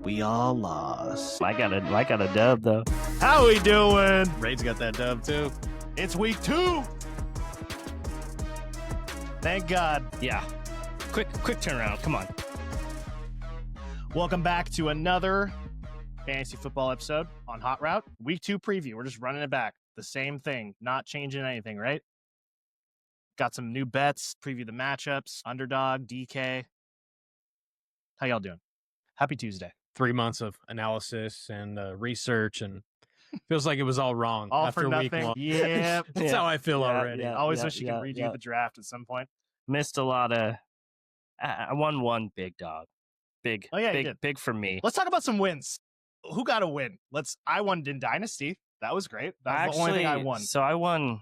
We all lost. I got a dub though. How we doing? Raid's got that dub too. It's week 2. Thank God. Yeah. Quick turnaround. Come on. Welcome back to another fantasy football episode on Hot Route. Week 2 preview. We're just running it back. The same thing. Not changing anything, right? Got some new bets. Preview the matchups. Underdog, DK. How y'all doing? Happy Tuesday. 3 months of analysis and research, and feels like it was all wrong All after for week nothing. 1. Yeah. That's how I feel already. yeah. Always wish you could redo the draft at some point. Missed a lot of. I won one big dog. Big. Oh, yeah, you did. Big for me. Let's talk about some wins. Who got a win? I won in Dynasty. That was great. That's the only thing I won. So I won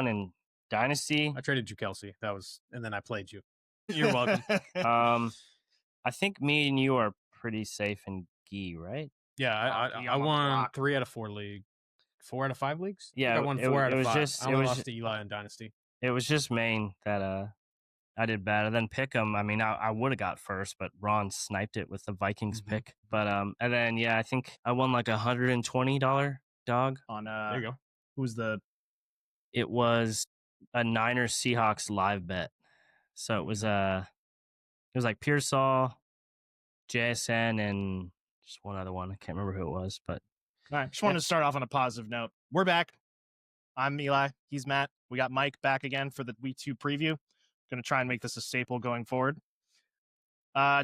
in Dynasty. I traded you Kelsey. And then I played you. You're welcome. I think me and you are pretty safe in Gi, right? Yeah, I won 3 out of 4 leagues. 4 out of 5 leagues? Yeah, I won 4 out of 5. I was lost to Eli in Dynasty. It was just Maine that I did bad. And then Pick'em, I mean, I would have got first, but Ron sniped it with the Vikings pick. But and then I think I won like $120 dog On there you go. Who's the? It was a Niners Seahawks live bet. So it was like Pearsall, JSN, and just one other one. I can't remember who it was, but All right. Just wanted to start off on a positive note. We're back. I'm Eli. He's Matt. We got Mike back again for the week 2 preview. Going to try and make this a staple going forward.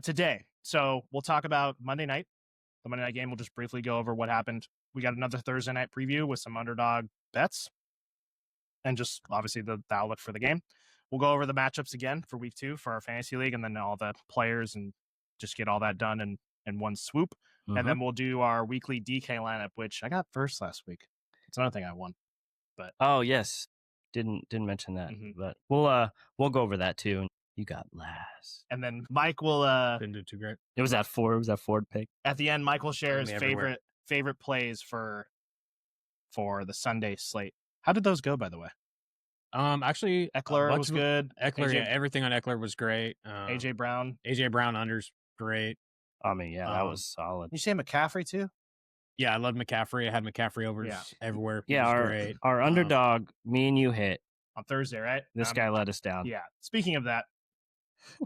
Today, so we'll talk about Monday night. The Monday night game. We'll just briefly go over what happened. We got another Thursday night preview with some underdog bets, and just obviously the outlook for the game. We'll go over the matchups again for week 2 for our fantasy league, and then all the players, and just get all that done in one swoop. And then we'll do our weekly DK lineup, which I got first last week. It's another thing I won. But oh yes, didn't mention that. But we'll go over that too. You got last, and then Mike will Didn't do too great. It was that Ford pick. At the end, Mike will share his Everywhere. favorite plays for the Sunday slate. How did those go, by the way? Actually, Eckler was good. Eckler, AJ yeah, everything on Eckler was great. AJ Brown. AJ Brown unders great. I mean, yeah, that was solid. You say McCaffrey too? Yeah, I love McCaffrey. I had McCaffrey over everywhere. He was great. Our underdog, me and you hit. On Thursday, right? This guy let us down. Yeah. Speaking of that,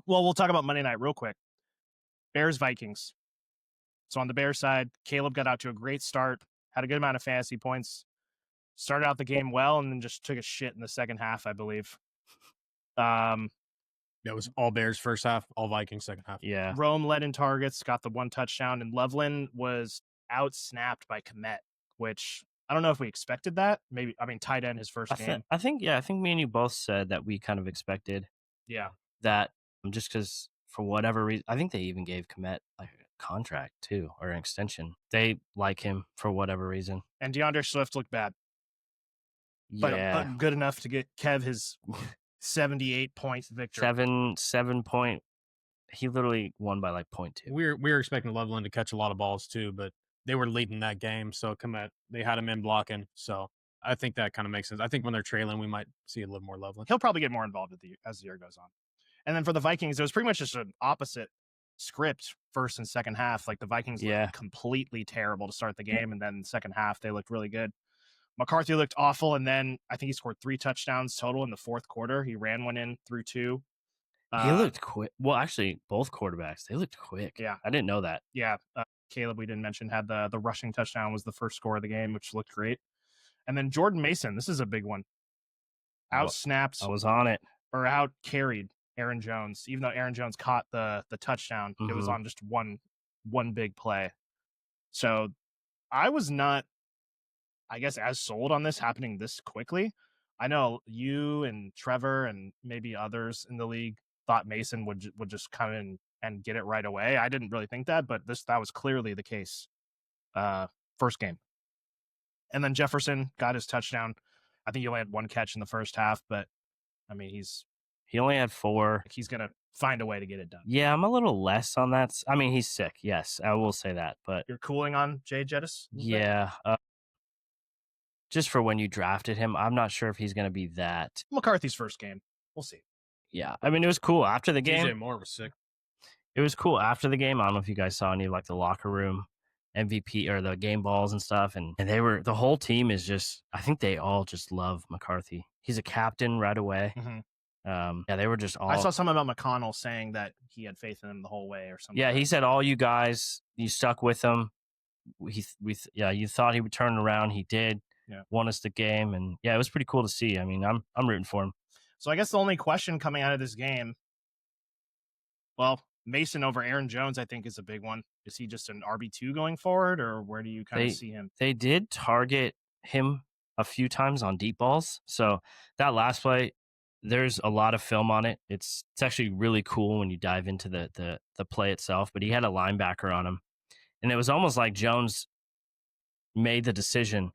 well, we'll talk about Monday night real quick. Bears Vikings. So on the Bears side, Caleb got out to a great start, had a good amount of fantasy points, started out the game well, and then just took a shit in the second half, I believe. That was all Bears first half, all Vikings second half. Yeah. Rome led in targets, got the 1 touchdown, and Loveland was out-snapped by Komet, which I don't know if we expected that. Maybe, I mean, tight end his first game. I think me and you both said that we kind of expected that, just because for whatever reason. I think they even gave Komet like a contract too, or an extension. They like him for whatever reason. And DeAndre Swift looked bad, but good enough to get Kev his 78 points victory. 7 point. He literally won by like 0.2. We were expecting Loveland to catch a lot of balls too, but they were leading that game, so they had him in blocking. So I think that kind of makes sense. I think when they're trailing, we might see a little more Loveland. He'll probably get more involved as the year goes on. And then for the Vikings, it was pretty much just an opposite script first and second half. Like the Vikings looked completely terrible to start the game, and then second half they looked really good. McCarthy looked awful, and then I think he scored 3 touchdowns total in the fourth quarter. He ran one in through 2. He looked quick. Well, actually, both quarterbacks, they looked quick. Yeah. I didn't know that. Yeah. Caleb, we didn't mention, had the rushing touchdown, was the first score of the game, which looked great. And then Jordan Mason, this is a big one. Out-snapped. I was on it. Or out-carried Aaron Jones. Even though Aaron Jones caught the touchdown, it was on just one big play. So I was not, I guess, as sold on this happening this quickly. I know you and Trevor and maybe others in the league thought Mason would just come in and get it right away. I didn't really think that, but that was clearly the case first game. And then Jefferson got his touchdown. I think he only had 1 catch in the first half, but I mean, he only had 4. He's going to find a way to get it done. Yeah, I'm a little less on that. I mean, he's sick. Yes, I will say that. But you're cooling on Jay Jettis? Yeah. Just for when you drafted him, I'm not sure if he's going to be that. McCarthy's first game. We'll see. Yeah. I mean, it was cool after the game. DJ Moore was sick. It was cool after the game. I don't know if you guys saw any of like the locker room MVP or the game balls and stuff. And they were, the whole team is just, I think they all just love McCarthy. He's a captain right away. Yeah, they were just all. I saw something about McConnell saying that he had faith in him the whole way or something. Yeah, he said all you guys, you stuck with him. You thought he would turn around. He did. Yeah. Won us the game, and yeah, it was pretty cool to see. I mean, I'm rooting for him. So I guess the only question coming out of this game, well, Mason over Aaron Jones, I think is a big one. Is he just an RB2 going forward, or where do you kind of see him? They did target him a few times on deep balls. So that last play, there's a lot of film on it. It's actually really cool when you dive into the play itself. But he had a linebacker on him, and it was almost like Jones made the decision.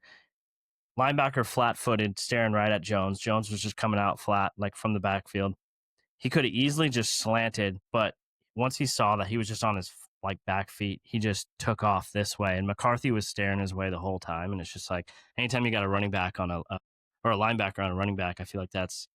Linebacker flat-footed, staring right at Jones. Jones was just coming out flat, like from the backfield. He could have easily just slanted, but once he saw that he was just on his like back feet, he just took off this way. And McCarthy was staring his way the whole time. And it's just like anytime you got a running back on or a linebacker on a running back, I feel like that's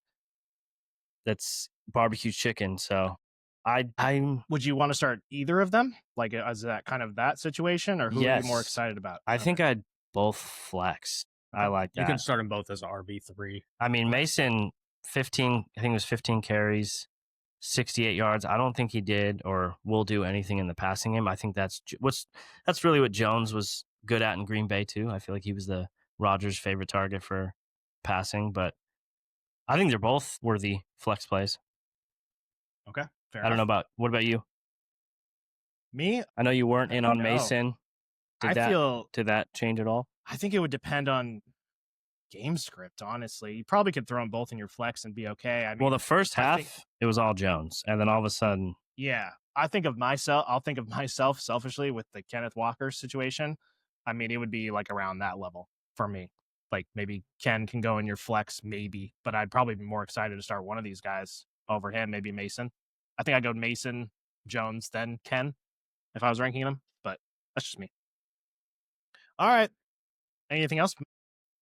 barbecue chicken. So I'm. Would you want to start either of them? Like, is that kind of that situation, or who are you more excited about? I think I'd both flex. I like that. You can start them both as RB3. I mean, Mason, 15, I think it was 15 carries, 68 yards. I don't think he did or will do anything in the passing game. I think that's really what Jones was good at in Green Bay too. I feel like he was the Rodgers' favorite target for passing, but I think they're both worthy flex plays. Okay, fair I don't know what about you? Me? I know you weren't in on Mason. Did that change at all? I think it would depend on game script, honestly. You probably could throw them both in your flex and be okay. I mean, well, the first half, it was all Jones. And then all of a sudden. Yeah. I'll think of myself selfishly with the Kenneth Walker situation. I mean, it would be like around that level for me. Like maybe Ken can go in your flex, maybe. But I'd probably be more excited to start one of these guys over him, maybe Mason. I think I'd go Mason, Jones, then Ken if I was ranking them. But that's just me. All right. Anything else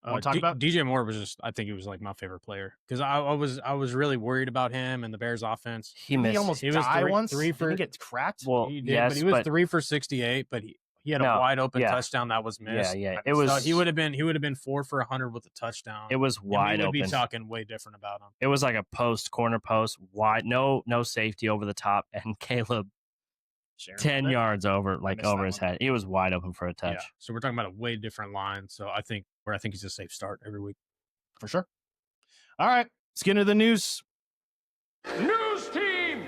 I want to talk about? DJ Moore was just, I think he was like my favorite player because I was really worried about him and the Bears offense. He almost died once. Did he get cracked? Well, he did, yes, but he was 3 for 68. But he had a wide open touchdown that was missed. Yeah. It was. So he would have been 4 for 100 with a touchdown. It was wide open. We would be talking way different about him. It was like a corner post, wide, no safety over the top, and Caleb 10 yards over his head. He was wide open for a touch. Yeah. So we're talking about a way different line. So I think he's a safe start every week. For sure. All right. Let's get into the news. News team,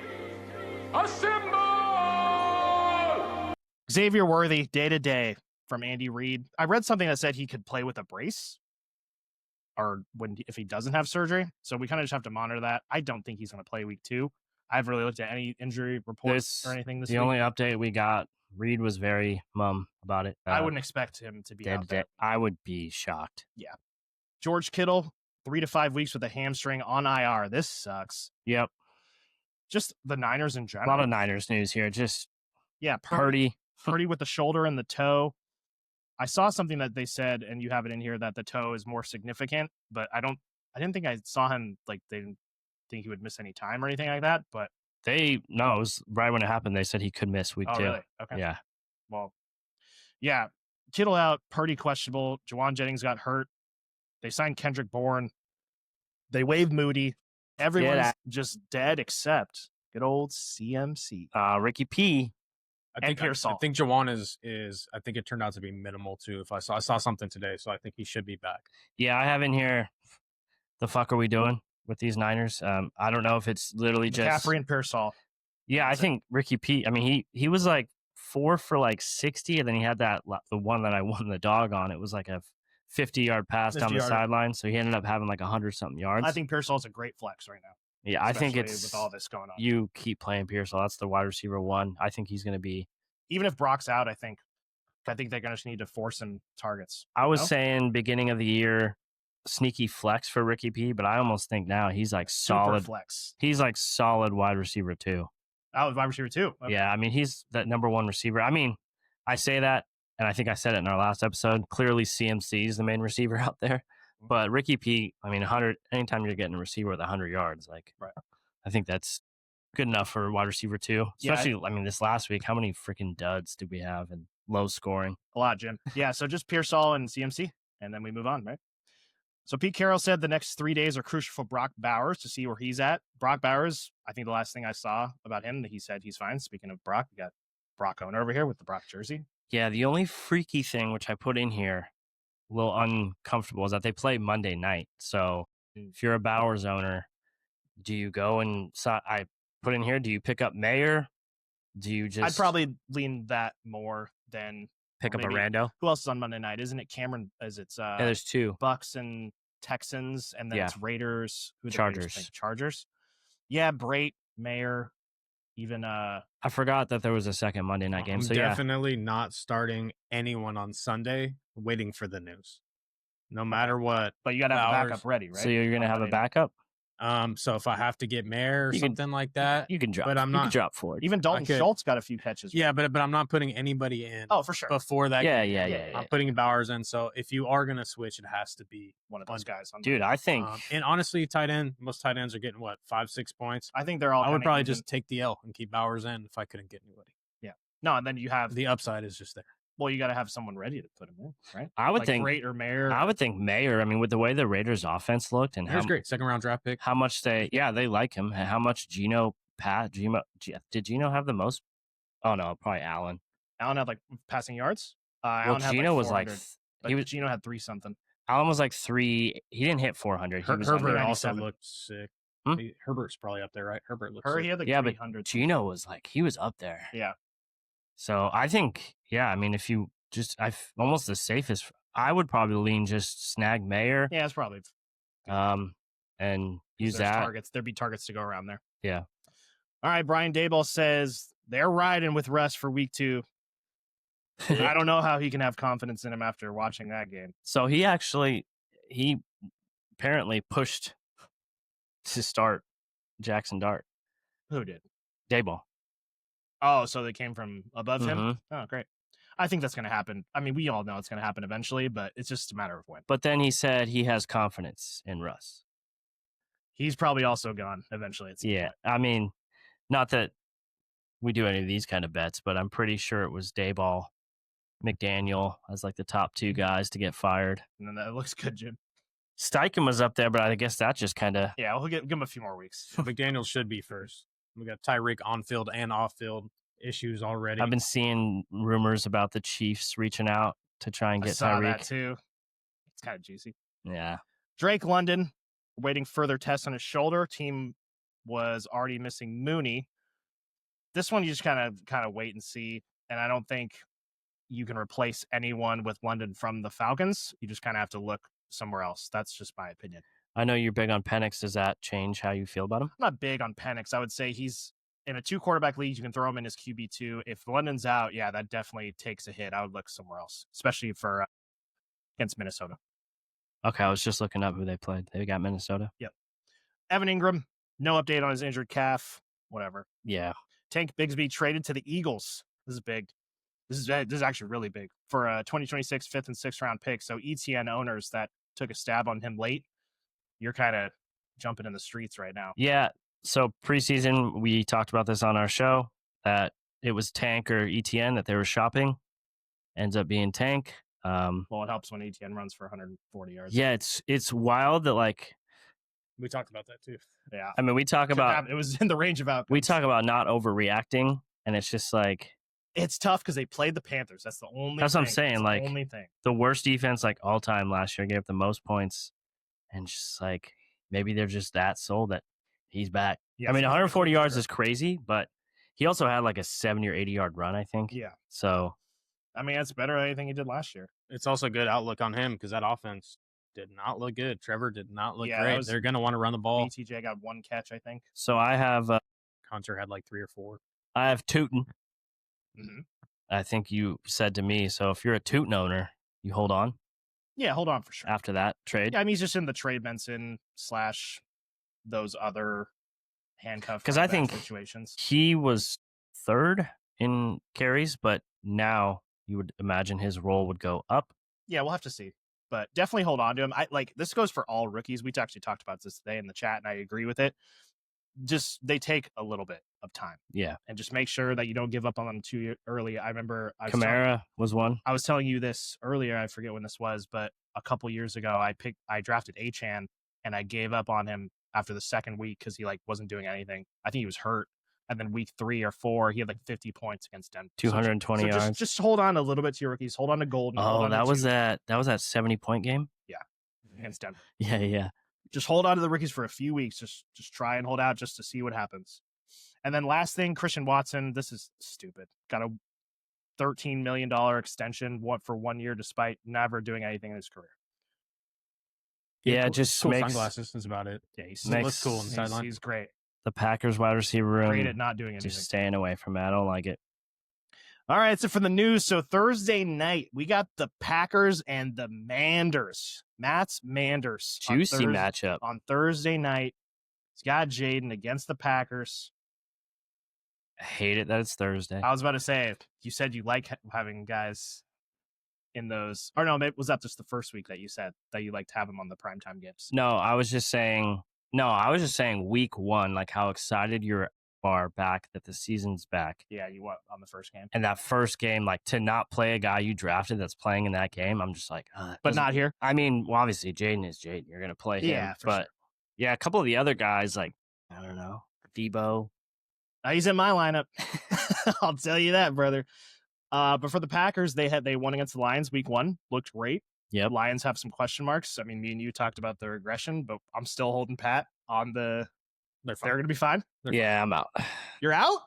assemble! Xavier Worthy, day to day from Andy Reid. I read something that said he could play with a brace or if he doesn't have surgery. So we kind of just have to monitor that. I don't think he's going to play week 2. I haven't really looked at any injury reports or anything this week. The only update we got, Reed was very mum about it. I wouldn't expect him to be out there. I would be shocked. Yeah. George Kittle, 3 to 5 weeks with a hamstring on IR. This sucks. Yep. Just the Niners in general. A lot of Niners news here. Just Purdy with the shoulder and the toe. I saw something that they said, and you have it in here, that the toe is more significant, but I didn't think I saw him, like, they didn't think he would miss any time or anything like that, but it was right when it happened. They said he could miss week 2. Really? Okay. Yeah. Well, yeah. Kittle out, Purdy questionable. Juwan Jennings got hurt. They signed Kendrick Bourne. They waived Moody. Everyone's just dead except good old CMC. Ricky P. I think Juwan is. I think it turned out to be minimal too. If I saw something today, so I think he should be back. Yeah, I have in here. The fuck are we doing with these Niners? I don't know if it's literally just McCaffrey and Pearsall. Yeah, I think Ricky P. I mean, he was like 4 for like 60, and then he had the one that I won the dog on. It was like a 50-yard pass down the sideline, so he ended up having like 100-something yards. I think Pearsall's a great flex right now. Yeah, I think it's with all this going on. You keep playing Pearsall. That's the wide receiver 1. I think he's going to be. Even if Brock's out, I think they're going to just need to force him targets. I was saying beginning of the year, sneaky flex for Ricky P, but I almost think now he's like solid super flex. He's like solid wide receiver 2. Oh, wide receiver 2. Okay. Yeah, I mean he's that number 1 receiver. I mean, I say that, and I think I said it in our last episode. Clearly, CMC is the main receiver out there, but Ricky P. I mean, 100. Anytime you're getting a receiver with 100 yards, like, right. I think that's good enough for wide receiver 2. Yeah, Especially, I mean, this last week, how many freaking duds did we have and low scoring? A lot, Jim. Yeah, so just Pearsall and CMC, and then we move on, right? So Pete Carroll said the next 3 days are crucial for Brock Bowers to see where he's at. Brock Bowers, I think the last thing I saw about him, he said he's fine. Speaking of Brock, we got Brock owner over here with the Brock jersey. Yeah, the only freaky thing which I put in here, a little uncomfortable, is that they play Monday night. So if you're a Bowers owner, do you go and I put in here, do you pick up Mayer? Do you just I'd probably lean that more than pick up a maybe- rando? Who else is on Monday night? Isn't it Cameron? Is it's Yeah, there's 2. Bucks and Texans, and then Yeah. it's Raiders. Who the Raiders Chargers. play? Chargers. Yeah, Brait, Mayer, even I forgot that there was a second Monday night game. I'm So yeah, definitely not starting anyone on Sunday, waiting for the news. No matter what. but you got to have a Bowers. backup ready, right? so you're gonna on have a Monday night. backup. So if I have to get Mayer or You can- something like that, You can drop. But I'm You can not- drop forward. Even Dalton could- Schultz got a few catches. yeah, but I'm not putting anybody in Oh, for sure. before that. Yeah, game. yeah. I'm putting Bowers in. So if you are gonna switch, it has to be One of those guys. On Dude, I think and honestly, most tight ends are getting what 5-6 points. I think they're all. I would kinda probably even. just take the L and keep Bowers in if I couldn't get anybody. No, and then you have. The upside is just there. Well, you got to have someone ready to put him in, right? I would Like think Brait or Mayer. I would think Mayer. I mean, with the way the Raiders' offense looked and Here's great 2nd round draft pick. how much they like him. And how much Gino did Gino have the most? Oh no, probably Allen. Allen had like passing yards. Well, Allen had Gino was like 400, but Gino had 3 something. Allen was like 3. He didn't hit 400. He was Herbert under. also 97. looked sick. Hmm? Herbert's probably up there, right? Herbert looks He sick. had like Yeah, but 300. Gino was like he was up there. Yeah. So I think, yeah, I mean, if you just, almost the safest. I would probably lean just snag Mayer, Yeah, it's probably and use there's that. targets. There'd be targets to go around there. Yeah. All right, Brian Daboll says they're riding with Russ for week 2. I don't know how he can have confidence in him after watching that game. So he apparently pushed to start Jackson Dart. Who did? Dayball. Oh, so they came from above him? Mhm. Oh, great. I think that's going to happen. I mean, we all know it's going to happen eventually, but it's just a matter of when. But then he said he has confidence in Russ. He's probably also gone eventually. At some Yeah. point. I mean, not that we do any of these kind of bets, but I'm pretty sure it was Dayball, McDaniel as like the top 2 guys to get fired. And then that looks good, Jim. Steichen was up there, but I guess that just kind of. Yeah, we'll give him a few more weeks. McDaniel should be first. We got Tyreek on field and off field issues already. I've been seeing rumors about the Chiefs reaching out to try and I get saw that Tyreek. too. It's kind of juicy. Yeah. Drake London waiting further tests on his shoulder. Team was already missing Mooney. This one you just kind of wait and see. And I don't think you can replace anyone with London from the Falcons. You just kind of have to look somewhere else. That's just my opinion. I know you're big on Penix. Does that change how you feel about him? I'm not big on Penix. I would say he's in a 2 quarterback league. You can throw him in as QB2. If London's out, yeah, that definitely takes a hit. I would look somewhere else, especially for against Minnesota. Okay, I was just looking up who they played. They got Minnesota. Evan Ingram, no update on his injured calf. Whatever. Yeah. Tank Bigsby traded to the Eagles. This is big. This is actually really big for a 2026 5th and 6th round pick. So ETN owners that took a stab on him late, you're kind of jumping in the streets right now. Yeah. So preseason, we talked about this on our show that it was Tank or ETN that they were shopping. Ends up being Tank. Well, it helps when ETN runs for 140 yards. Yeah, it's wild that like we talked about that too. Yeah. I mean we talk about It was in the range of outcomes. we talk about not overreacting, and it's just like It's tough because they played the Panthers. That's the only That's what I'm thing. saying, That's the like, only thing. the worst defense like all time last year, gave up the most points, and just like maybe they're just that sold that he's back. Yeah, I mean, for 140 yards sure. is crazy, but he also had like a 70 or 80 yard run, I think. Yeah. So I mean, that's better than anything he did last year. It's also a good outlook on him because that offense did not look good. Trevor did not look Yeah, that great. was- They're going to want to run the ball. BTJ got 1 catch, I think. so I have Hunter had like 3 or 4. Tootin. Mm-hmm. I think you said to me. So if you're a Tootin owner, you hold on Yeah, hold on for sure. after that trade. Yeah, I mean, he's just in the trade Benson / those other handcuff 'Cause I think situations. He was 3rd in carries, but now you would imagine his role would go up. Yeah, we'll have to see, but definitely hold on to him. This goes for all rookies. We actually talked about this today in the chat, and I agree with it. they take a little bit of time. Yeah. And just make sure that you don't give up on them too early. I remember Kamara was one. I was telling you this earlier. I forget when this was, but a couple years ago, I drafted Achane and I gave up on him after the second week because he wasn't doing anything. I think he was hurt. And then week 3 or 4, he had 50 points against Denver. 220 yards. Just hold on a little bit to your rookies. Hold on to Golden. Oh, that was that 70-point game? Yeah, against Denver. Yeah. Just hold on to the rookies for a few weeks. Just try and hold out just to see what happens. And then last thing, Christian Watson. This is stupid. Got a $13 million extension for 1 year despite never doing anything in his career. Yeah, just cool makes sunglasses. That's about it. Yeah, he looks cool on the sideline. He's great. the Packers wide receiver room. Great at not doing anything. Just staying away from it. I don't like it. All right, so for the news, so Thursday night, we got the Packers and the Manders. Matt's Manders. Juicy matchup. On Thursday night. He's got Jaden against the Packers. I hate it that it's Thursday. I was about to say, you said you like having guys in those. Or no, maybe was that just the first week that you said that you liked to have them on the primetime games? No, I was just saying week 1, like how excited you are back that the season's back. Yeah, you were on the first game. And that first game, like to not play a guy you drafted that's playing in that game, I'm just like, but not here. I mean, well, obviously Jaden is Jaden. You're gonna play him. Yeah, for but sure. yeah, a couple of the other guys, like, I don't know, Debo. He's in my lineup. I'll tell you that, brother. But for the Packers, they won against the Lions week 1. Looked great. Yep. Lions have some question marks. I mean, me and you talked about the regression, but I'm still holding pat on the. They're going to be fine. Yeah, I'm out. You're out?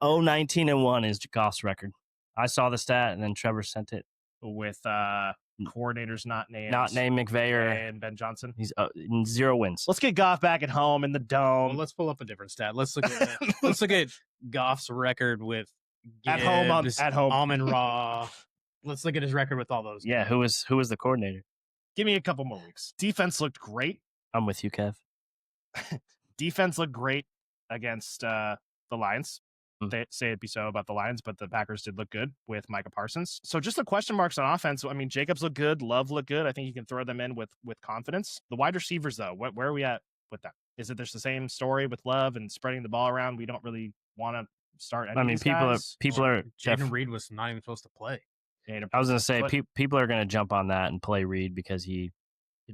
19-1 is Goff's record. I saw the stat, and then Trevor sent it With coordinators not named McVay and Ben Johnson. He's 0 wins. Let's get Goff back at home in the dome. Well, let's pull up a different stat. Let's look at let's look at Goff's record with at home. Amon-Ra. Let's look at his record with all those. Yeah, who was the coordinator? Give me a couple more weeks. Defense looked great. I'm with you, Kev. Defense looked great against the Lions. They say it'd be so about the Lions, but the Packers did look good with Micah Parsons. So just the question marks on offense. I mean, Jacobs looked good. Love looked good. I think you can throw them in with confidence. The wide receivers, though, where are we at with that? Is it there's the same story with Love and spreading the ball around? We don't really want to start any of these guys? people are Jaden Reed was not even supposed to play. I was going to say, people are going to jump on that and play Reed because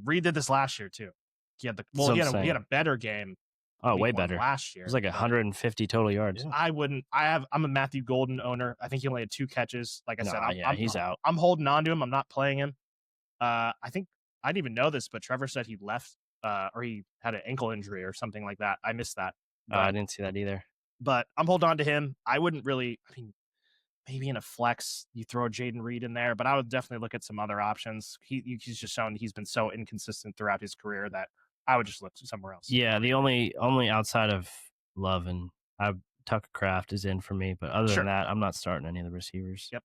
Reed did this last year, too. He had a better game. Oh, way better. Last year. It was like 150 total yards. Yeah. I'm a Matthew Golden owner. I think he only had 2 catches. Like I said, he's out. I'm holding on to him. I'm not playing him. I think I didn't even know this, but Trevor said he left or he had an ankle injury or something like that. I missed that. I didn't see that either. But I'm holding on to him. I wouldn't really, maybe in a flex, you throw Jaden Reed in there, but I would definitely look at some other options. He's just shown he's been so inconsistent throughout his career that I would just look somewhere else. Yeah, the only outside of Love and Tucker Kraft is in for me, but other than that, I'm not starting any of the receivers. Yep.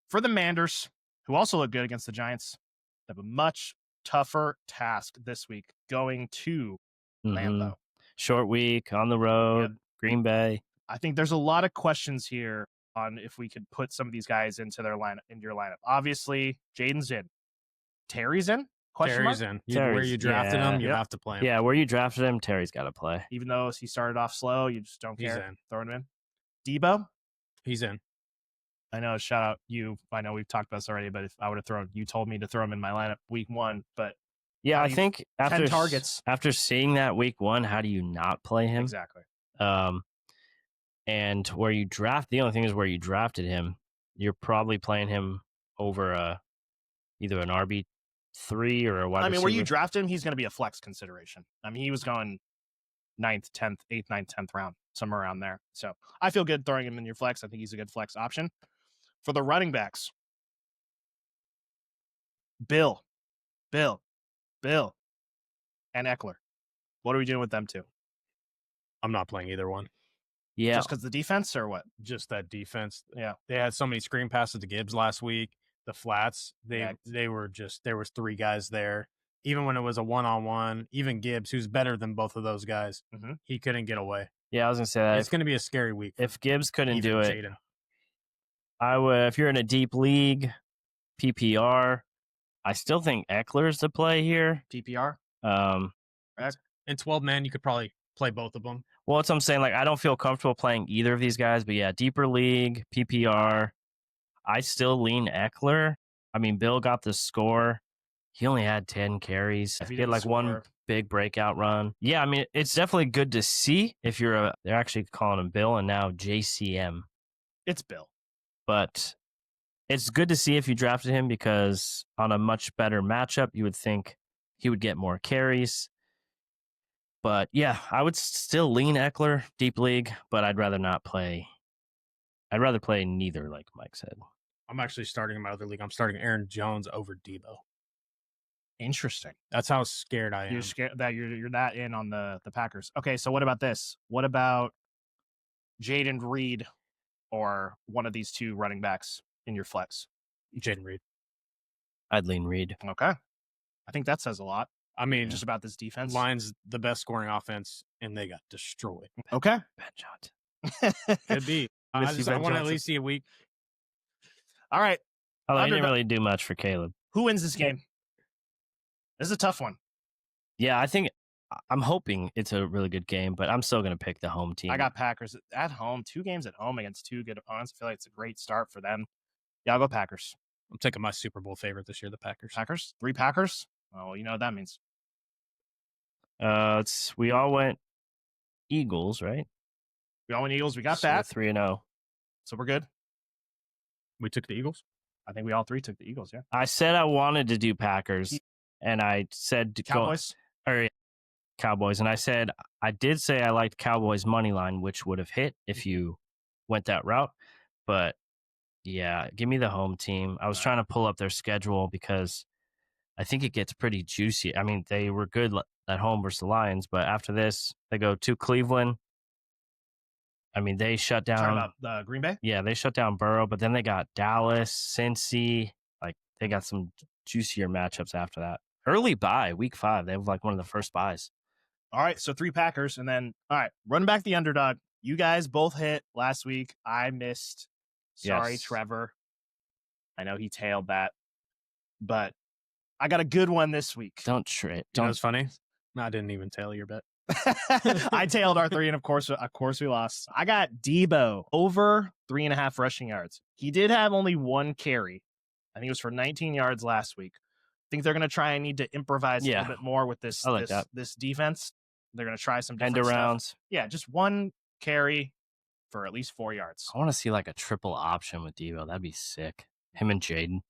For the Manders, who also look good against the Giants, they have a much tougher task this week going to Lambeau. Short week on the road, Green Bay. I think there's a lot of questions here on if we could put some of these guys into your lineup. Obviously, Jaden's in. Terry's in? Terry's in. Where you drafted him, you have to play him. Yeah, where you drafted him, Terry's got to play. Even though he started off slow, you just don't care. He's in. Throwing him in. Debo? He's in. I know, shout out you. I know we've talked about this already, but if I would have you told me to throw him in my lineup week 1, but yeah, I think after 10 targets. After seeing that week 1, how do you not play him? Exactly. And where you draft, the only thing is where you drafted him, you're probably playing him over either an RB3 or a wide receiver. Where you draft him, he's going to be a flex consideration. He was going 9th, 10th, 8th, 9th, 10th round, somewhere around there. So I feel good throwing him in your flex. I think he's a good flex option. For the running backs, Bill, and Eckler. What are we doing with them two? I'm not playing either one. Yeah. Just because the defense or what? Just that defense. Yeah. They had so many screen passes to Gibbs last week. The flats, there was 3 guys there. Even when it was a one-on-one, even Gibbs, who's better than both of those guys, he couldn't get away. Yeah, I was going to say that. It's going to be a scary week. If Gibbs couldn't do it, Jaden. I would. If you're in a deep league, PPR, I still think Eckler's the play here. PPR? In 12-man, you could probably play both of them. Well, that's what I'm saying. Like, I don't feel comfortable playing either of these guys, but yeah, deeper league, PPR, I still lean Eckler. I mean, Bill got the score. He only had 10 carries. If he He had didn't like one score. big breakout run. Yeah, I mean, it's definitely good to see if they're actually calling him Bill and now JCM. It's Bill. But it's good to see if you drafted him because on a much better matchup, you would think he would get more carries. But yeah, I would still lean Eckler, deep league, but I'd rather not play. I'd rather play neither, like Mike said. I'm actually starting in my other league. I'm starting Aaron Jones over Debo. Interesting. That's how scared I am. You're scared that you're that in on the Packers. Okay, so what about this? What about Jaden Reed or one of these two running backs in your flex? Jaden Reed. I'd lean Reed. Okay. I think that says a lot. I mean, Just about this defense. Lions the best scoring offense, and they got destroyed. Okay. Bad shot. Could be. I Miss you, Ben want to at Johnson. least see a week. All right. Although he didn't Underdog. really do much for Caleb. Who wins this game? This is a tough one. Yeah, I'm hoping it's a really good game, but I'm still going to pick the home team. I got Packers at home, 2 games at home against 2 good opponents. I feel like it's a great start for them. Yeah, I'll go Packers. I'm taking my Super Bowl favorite this year, the Packers. Packers? 3 Packers? Oh, well, you know what that means. We all went Eagles, right? We all went Eagles. We got So that. 3-0. So we're good. We took the Eagles. I think we all 3 took the Eagles, yeah. I said I wanted to do Packers, and I said to Cowboys? Cowboys, and I said I did say I liked Cowboys money line, which would have hit if you went that route. But yeah, give me the home team. I was trying to pull up their schedule because I think it gets pretty juicy. I mean, they were good at home versus the Lions, but after this, they go to Cleveland. I mean, they shut down. Talking about Green Bay? Yeah, they shut down Burrow, but then they got Dallas, Cincy. Like, they got some juicier matchups after that. Early bye, week 5. They have like one of the first buys. All right, so 3 Packers. And then, all right, running back the underdog. You guys both hit last week. I missed. Sorry, Yes. Trevor. I know he tailed that. But I got a good one this week. Don't trade. You know Don't. what's funny? I didn't even tail your bet. I tailed our 3, and of course we lost. I got Debo over 3.5 rushing yards. He did have only 1 carry. I think it was for 19 yards last week. I think they're going to try and need to improvise a little bit more with this I like that. this defense. They're going to try some End different arounds. stuff. Yeah, just 1 carry for at least 4 yards. I want to see like a triple option with Devo. That'd be sick. Him and Jaden.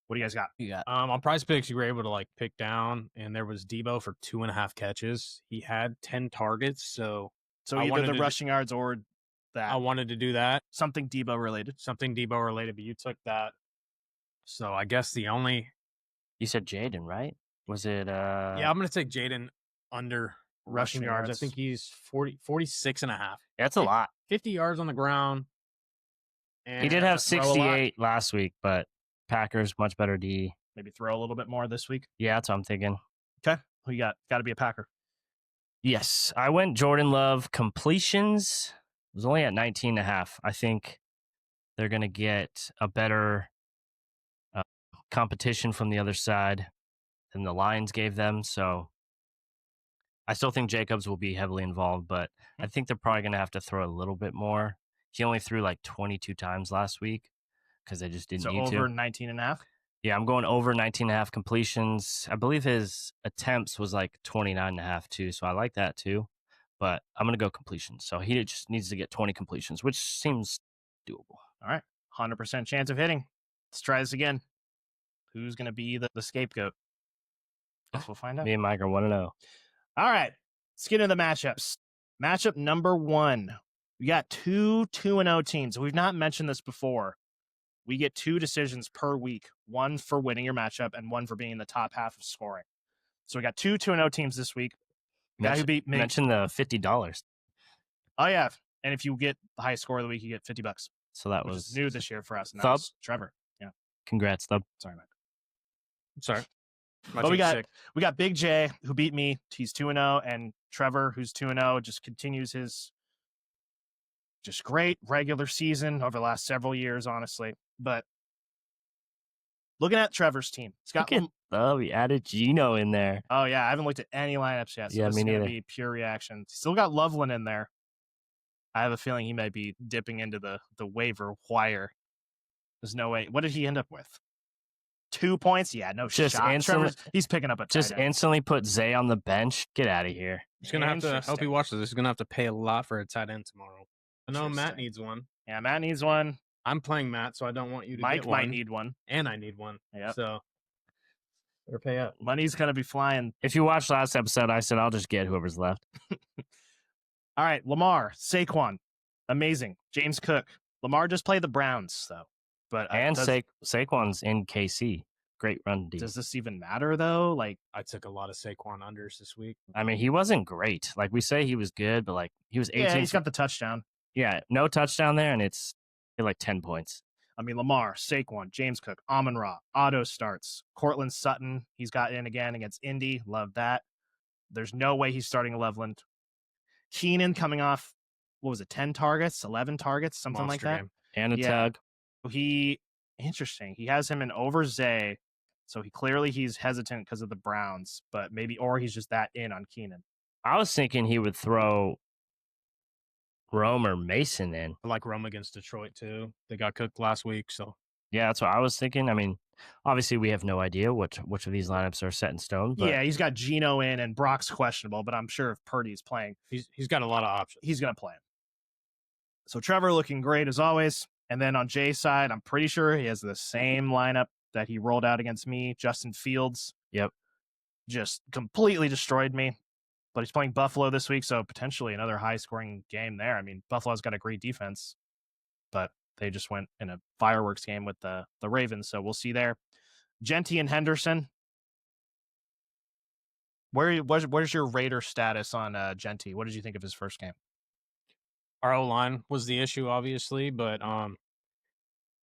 What do you guys got? You got On Prize Picks, you were able to like pick down, and there was Debo for 2.5 catches. He had 10 targets, so So I either wanted the to rushing yards or that. I wanted to do that. Something Debo related. Something Debo related, but you took that. So I guess the only You said Jaden, right? Was it yeah, I'm gonna take Jaden under rushing Rushing yards. I yards. think he's 46.5. That's a lot. 50 yards on the ground. And He did have throw a lot. 68 last week, but Packers much better D. Maybe throw a little bit more this week. Yeah, that's what I'm thinking. Okay. Who you got? Got to be a Packer. Yes, I went Jordan Love completions. It was only at 19.5. I think they're going to get a better competition from the other side than the Lions gave them. So I still think Jacobs will be heavily involved, but I think they're probably going to have to throw a little bit more. He only threw like 22 times last week because they just didn't So need over to. 19.5. Yeah, I'm going over 19.5 completions. I believe his attempts was like 29.5 too, so I like that too. But I'm going to go completions. So he just needs to get 20 completions, which seems doable. All right. 100% chance of hitting. Let's try this again. Who's going to be the scapegoat? Guess we'll find out. Me and Mike are 1-0. All right. Let's get into the matchups. Matchup number 1. We got 2 2-0 teams. We've not mentioned this before. We get 2 decisions per week, one for winning your matchup and one for being in the top half of scoring. So we got 2 2-0 teams this week. Guy who beat me. Mention the $50. Oh, yeah. And if you get the highest score of the week, you get $50. So that Which was is new this year for us. And that Thub? was Trevor. Yeah. Congrats, Thub. Sorry, Mike. Sorry. My But we team's got sick. we got Big J who beat me. He's 2-0, and Trevor, who's 2-0, just continues his just great regular season over the last several years, honestly. But Looking at Trevor's team, it's got. We added Gino in there. Oh yeah, I haven't looked at any lineups yet. So Yeah, this me is gonna neither. be pure reaction. Still got Loveland in there. I have a feeling he might be dipping into the waiver wire. There's no way. What did he end up with? 2 points? Yeah, no Just shot. instantly- He's picking up a Just tight end. instantly put Zay on the bench. Get out of here. He's gonna have to. I hope he watches this. He's gonna have to pay a lot for a tight end tomorrow. I know Matt Interesting. needs one. Yeah, Matt needs one. I'm playing Matt, so I don't want you to Mike get one. might need one. And I need one. Yeah. So better pay up. Money's gonna be flying. If you watched last episode, I said I'll just get whoever's left. All right, Lamar, Saquon, amazing. James Cook. Lamar just played the Browns though, but And Saquon's in KC. Great run D. does this even matter though? Like, I took a lot of Saquon unders this week. I mean, he wasn't great. Like we say, he was good, but like he was 18. yeah, he's got the touchdown. Yeah, no touchdown there, and it's like 10 points. I mean, Lamar, Saquon, James Cook, Amon-Ra, auto starts. Cortland Sutton, he's got in again against Indy. Love that. There's no way he's starting Loveland. Keenan coming off, what was it, 10 targets, 11 targets, something Monster like that. game. And a Yeah. tug. Interesting. He has him in over Zay, so he's hesitant because of the Browns, but maybe, or he's just that in on Keenan. I was thinking he would throw Rome or Mason in. I like Rome against Detroit too. They got cooked last week, so Yeah, that's what I was thinking. I mean, obviously we have no idea which of these lineups are set in stone. But Yeah, he's got Geno in and Brock's questionable, but I'm sure if Purdy's playing, he's got a lot of options. he's going to play him. So Trevor looking great as always. And then on Jay's side, I'm pretty sure he has the same lineup that he rolled out against me. Justin Fields. Yep. Just completely destroyed me. But he's playing Buffalo this week, so potentially another high-scoring game there. I mean, Buffalo's got a great defense, but they just went in a fireworks game with the Ravens, so we'll see there. Genty and Henderson. Where's your Raider status on Genty? What did you think of his first game? Our O-line was the issue, obviously, but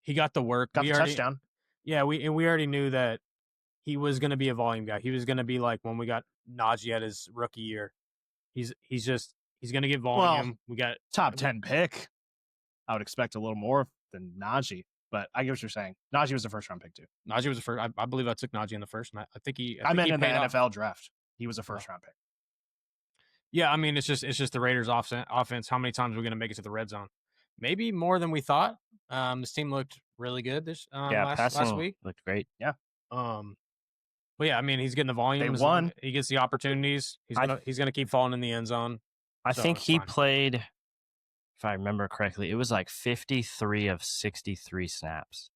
he got the work. Got the touchdown. Yeah, we already knew that he was going to be a volume guy. He was going to be like when we got Najee at his rookie year. He's going to get volume. Well, we got top 10 pick. I would expect a little more than Najee, but I get what you're saying. Najee was the first round pick too. Najee was the first. I believe I took Najee in the first, and I think he. I meant he in the paid off. NFL draft. He was a first round pick. Yeah, I mean, it's just the Raiders' offense. How many times are we going to make it to the red zone? Maybe more than we thought. This team looked really good last week. Looked great. Yeah. But yeah, I mean, he's getting the volume. They won. He gets the opportunities. He's gonna keep falling in the end zone. I So think it's he fine. played, if I remember correctly, it was like 53 of 63 snaps,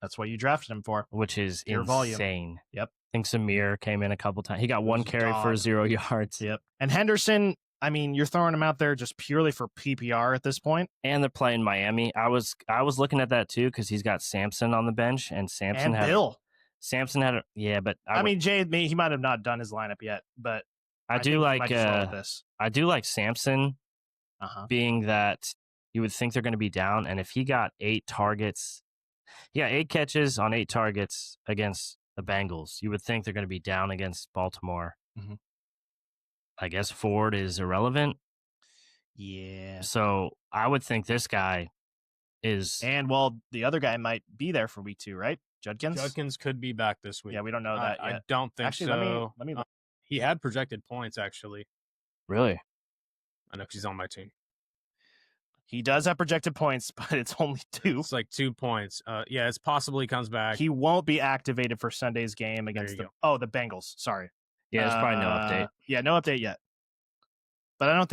That's what you drafted him for. which is Pure insane. volume. Yep. I think Samir came in a couple times. He got one was a carry for dog. 0 yards. Yep. And Henderson, I mean, you're throwing him out there just purely for PPR at this point. And they're playing Miami. I was looking at that too because he's got Samson on the bench, and Samson And Bill. Samson had but I mean, Jay, he might have not done his lineup yet, but I do think he like might just roll with this. I do like Samson being that you would think they're going to be down, and if he got 8 targets, 8 catches on 8 targets against the Bengals, you would think they're going to be down against Baltimore. Mhm. I guess Ford is irrelevant, Yeah. so I would think this guy is. And well, the other guy might be there for week 2, right? Judkins could be back this week. Yeah, we don't know that I yet. don't think Actually, so. let me look. He had projected points actually. Really? I know 'cause he's on my team. He does have projected points, but it's only 2. It's like 2 points. Yeah, it's possible he comes back. He won't be activated for Sunday's game against you the Bengals. Sorry. Yeah, there's probably no update. Yeah, no update yet. But I don't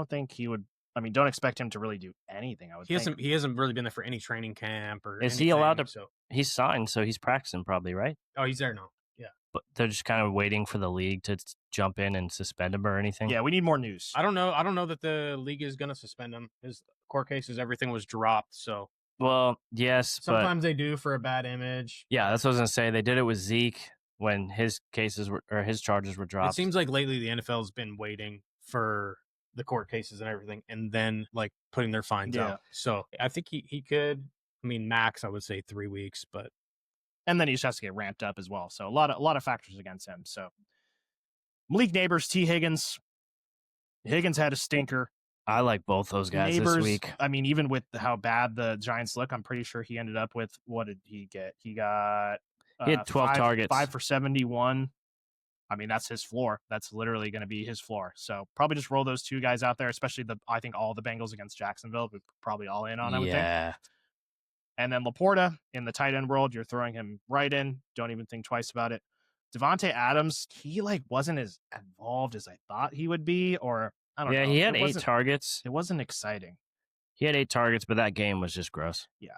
think he would. I mean, don't expect him to really do anything. I would. He hasn't really been there for any training camp or. Is he allowed to? So. He's signed, so he's practicing probably, right? Oh, he's there now. Yeah. But they're just kind of waiting for the league to jump in and suspend him or anything. Yeah, we need more news. I don't know that the league is going to suspend him. His court cases, everything was dropped. So. Well, yes, Sometimes they do for a bad image. Yeah, that's what I was gonna say. They did it with Zeke when his charges were dropped. It seems like lately the NFL has been waiting for the court cases and everything, and then like putting their fines out. So I think he could. I mean, max I would say 3 weeks, but and then he just has to get ramped up as well. So a lot of factors against him. So Malik Neighbors, T. Higgins had a stinker. I like both those guys Neighbors, this week. I mean, even with how bad the Giants look, I'm pretty sure he ended up with, what did he get? He got He had 12 targets. 5 for 71. I mean, that's his floor. That's literally going to be his floor. So probably just roll those two guys out there, especially I think all the Bengals against Jacksonville, we're probably all in on, I would think. Yeah. And then Laporta in the tight end world, you're throwing him right in. Don't even think twice about it. Devontae Adams, he wasn't as involved as I thought he would be, or I don't know. Yeah, he had 8 targets. It wasn't exciting. He had 8 targets, but that game was just gross. Yeah.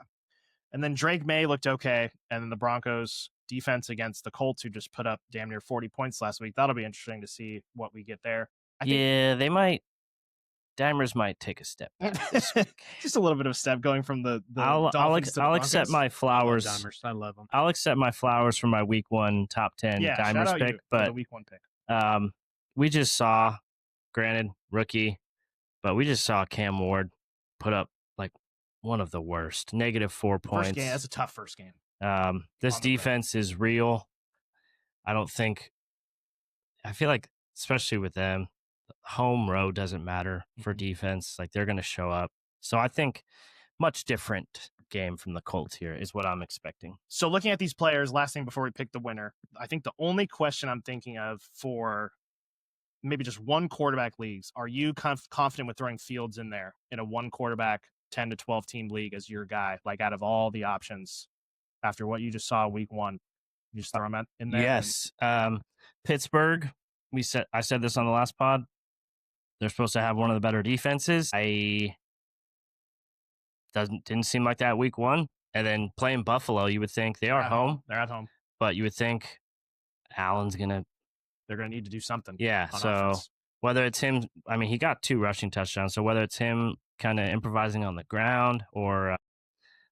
And then Drake May looked okay. And then the Broncos defense against the Colts, who just put up damn near 40 points last week. That'll be interesting to see what we get there. They might. Dimers might take a step back this week. Just a little bit of a step going from the I'll accept my flowers. I love them. I'll accept my flowers for my week 1 top 10 Dimers pick. But the week 1 pick. We just saw, granted, rookie, but we just saw Cam Ward put up like one of the worst, -4 points. First game, that's a tough first game. This defense is real. I feel like, especially with them, home row doesn't matter for defense. Like, they're going to show up. So I think much different game from the Colts here is what I'm expecting. So looking at these players, last thing before we pick the winner, I think the only question I'm thinking of for maybe just one quarterback leagues, are you confident with throwing Fields in there in a one quarterback 10 to 12 team league as your guy, like out of all the options after what you just saw week 1? You just throw him in there? Yes. Pittsburgh, I said this on the last pod. They're supposed to have one of the better defenses. Didn't seem like that week 1. And then playing Buffalo, you would think they are home. They're at home. But you would think Allen's they're going to need to do something. Yeah. So offense. Whether it's him, I mean, he got 2 rushing touchdowns. So whether it's him kind of improvising on the ground or,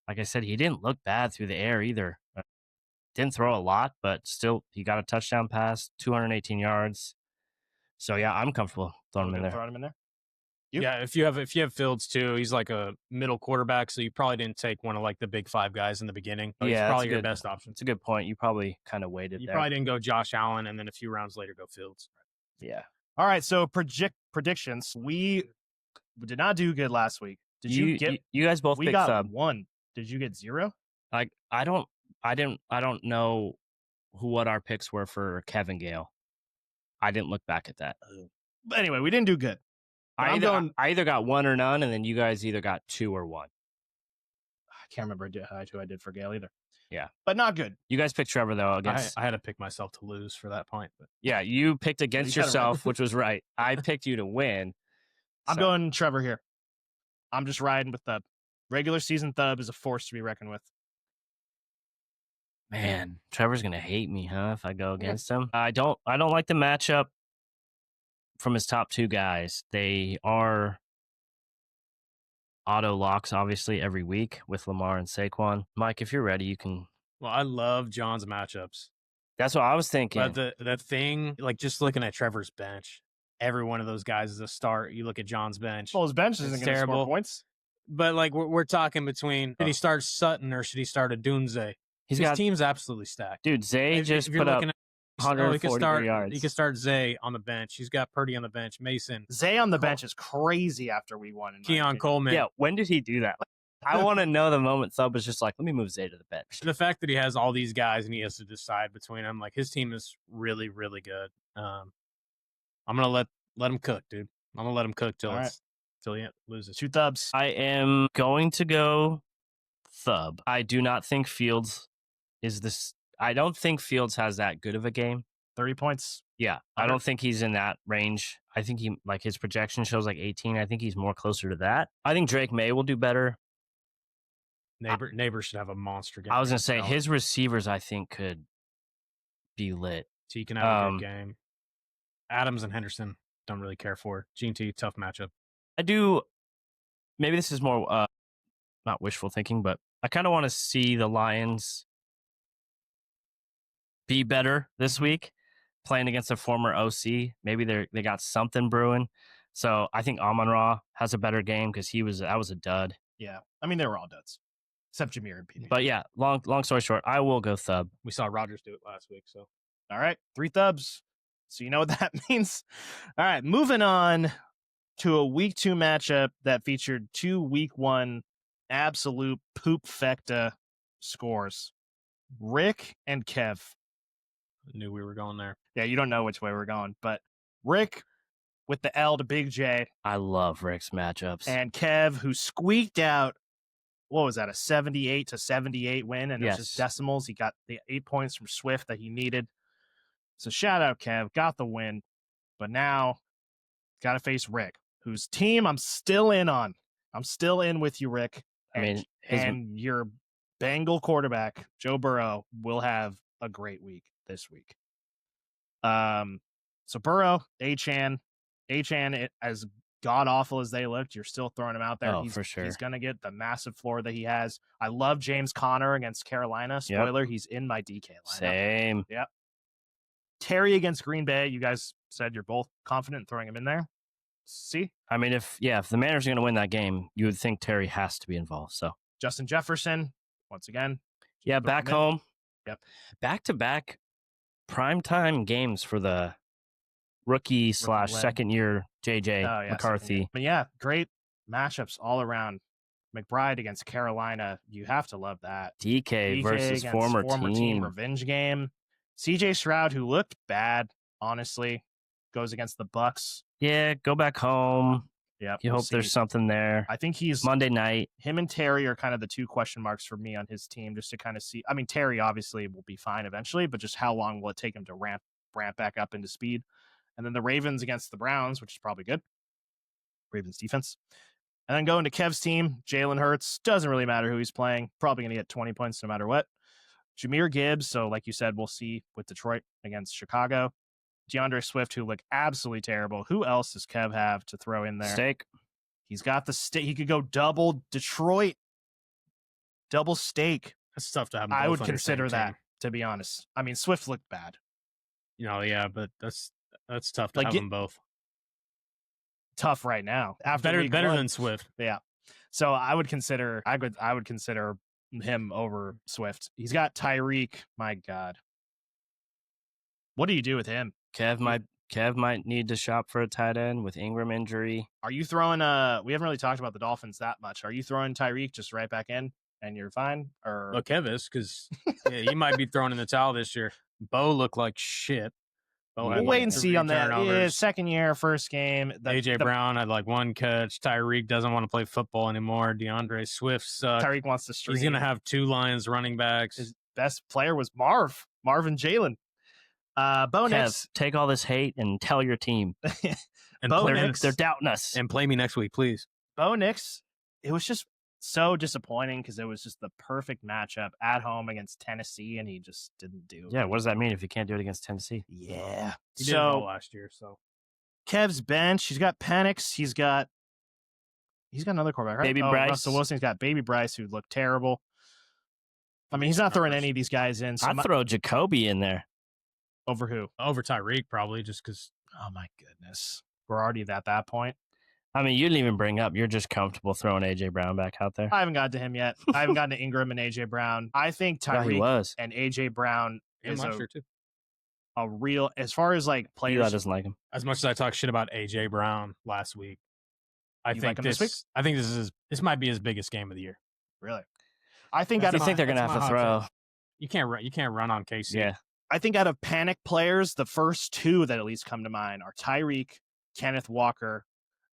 like I said, he didn't look bad through the air either. Didn't throw a lot, but still he got a touchdown pass, 218 yards. So yeah, I'm comfortable throwing him in there. Yeah, if you have Fields too, he's like a middle quarterback, so you probably didn't take one of like the big 5 guys in the beginning. He's probably your best option. It's a good point. You probably kind of waited. You probably didn't go Josh Allen, and then a few rounds later go Fields. Yeah. All right. So predictions. We did not do good last week. Did you get? You guys both. We picked got sub. 1. Did you get 0? Like I don't know what our picks were for Kevin Gale. I didn't look back at that. But anyway, we didn't do good. I either got 1 or none, and then you guys either got 2 or 1. I can't remember who I did for Gale either. Yeah. But not good. You guys picked Trevor, though. Against... I had to pick myself to lose for that point. But... Yeah, you picked against yourself, which was right. I picked you to win. I'm going Trevor here. I'm just riding with Thub. Regular season Thub is a force to be reckoned with. Man, Trevor's going to hate me, huh, if I go against him. I don't like the matchup from his top 2 guys. They are auto locks, obviously, every week with Lamar and Saquon. Mike, if you're ready, you can. Well, I love John's matchups. That's what I was thinking. But the thing, like just looking at Trevor's bench, every one of those guys is a start. You look at John's bench. Well, his bench isn't going to score points. But like we're talking between, should he start Sutton or should he start a Dunze? His team's absolutely stacked. Dude, Zay just put up 143 yards. You can start Zay on the bench. He's got Purdy on the bench. Mason. Zay on the bench is crazy after we won. Keon Coleman. Yeah, when did he do that? I want to know the moment Thub was just like, let me move Zay to the bench. The fact that he has all these guys and he has to decide between them, like his team is really, really good. I'm gonna let him cook, dude. I'm gonna let him cook till he loses. 2 Thubs. I am going to go Thub. I do not think Fields is this. I don't think Fields has that good of a game. 30 points. Yeah, I don't think he's in that range. I think his projection shows like 18. I think he's more closer to that. I think Drake May will do better. Neighbor should have a monster game. I was gonna say his receivers, I think, could be lit. T can have a good game. Adams and Henderson don't really care for. G&T, tough matchup. I do. Maybe this is more not wishful thinking, but I kind of want to see the Lions be better this week, playing against a former OC. Maybe they got something brewing. So I think Amon-Ra has a better game because that was a dud. Yeah, I mean they were all duds, except Jameer and Petey. But yeah, long story short, I will go Thub. We saw Rodgers do it last week. So all right, 3 Thubs. So you know what that means. All right, moving on to a week 2 matchup that featured 2 week 1 absolute poop fecta scores. Rick and Kev. I knew we were going there. Yeah, you don't know which way we're going, but Rick with the L to Big J. I love Rick's matchups. And Kev, who squeaked out, what was that, a 78-78 win? And it was just decimals. He got the 8 points from Swift that he needed. So shout out, Kev. Got the win. But now, got to face Rick, whose team I'm still in on. I'm still in with you, Rick. And your Bengal quarterback, Joe Burrow, will have a great week this week. So Burrow, Achane, as god-awful as they looked, you're still throwing him out there. For sure. He's going to get the massive floor that he has. I love James Conner against Carolina. Spoiler, he's in my DK lineup. Same. Yep. Terry against Green Bay. You guys said you're both confident in throwing him in there. See? I mean, if the Mariners are going to win that game, you would think Terry has to be involved. So Justin Jefferson, once again. Yeah, back home. Yep. Back-to-back primetime games for the rookie / second-year JJ McCarthy. But yeah, great matchups all around. McBride against Carolina. You have to love that. DK versus former team. Revenge game. CJ Stroud, who looked bad, honestly, goes against the Bucks. Yeah, go back home. Yeah, you hope there's something there. I think he's Monday night. Him and Terry are kind of the 2 question marks for me on his team, just to kind of see. I mean, Terry obviously will be fine eventually, but just how long will it take him to ramp back up into speed? And then the Ravens against the Browns, which is probably good. Ravens defense. And then going to Kev's team, Jalen Hurts. Doesn't really matter who he's playing. Probably going to get 20 points no matter what. Jahmyr Gibbs. So like you said, we'll see with Detroit against Chicago. DeAndre Swift, who looked absolutely terrible. Who else does Kev have to throw in there? Steak. He's got the steak. He could go double Detroit. Double steak. That's tough to have. I would consider that, to be honest. I mean, Swift looked bad. Yeah, but that's tough to have them both. Tough right now. After better than Swift. Yeah. So I would consider him over Swift. He's got Tyreek. My God. What do you do with him? Kev might need to shop for a tight end with Ingram injury. Are you throwing we haven't really talked about the Dolphins that much. Are you throwing Tyreek just right back in and you're fine? Or well, Kev is, because he might be throwing in the towel this year. Bo looked like shit. We'll wait and see on that. Yeah, second year, first game. AJ Brown had like 1 catch. Tyreek doesn't want to play football anymore. DeAndre Swift sucks. Tyreek wants to stream. He's going to have 2 Lions running backs. His best player was Marvin Jalen. Bo Nix. Take all this hate and tell your team. And they're doubting us. And play me next week, please. Bo Nix, it was just so disappointing because it was just the perfect matchup at home against Tennessee, and he just didn't do it. Yeah, what does that mean if you can't do it against Tennessee? Yeah. He did well last year, so. Kev's bench, he's got Penix, he's got another quarterback, right? Baby Bryce. Russell Wilson's got Baby Bryce, who looked terrible. I mean, he's not throwing any of these guys in. So I'd throw Jacoby in there. Over who? Over Tyreek, probably, just because. Oh, my goodness. We're already at that point. I mean, you didn't even bring up. You're just comfortable throwing A.J. Brown back out there. I haven't gotten to him yet. I haven't gotten to Ingram and A.J. Brown. I think Tyreek and A.J. Brown is a real, as far as like players. Eli doesn't like him. As much as I talked shit about A.J. Brown last week, I think this might be his biggest game of the year. Really? I think they're going to have to throw. You can't run on KC. Yeah. I think out of panic players, the first 2 that at least come to mind are Tyreek, Kenneth Walker,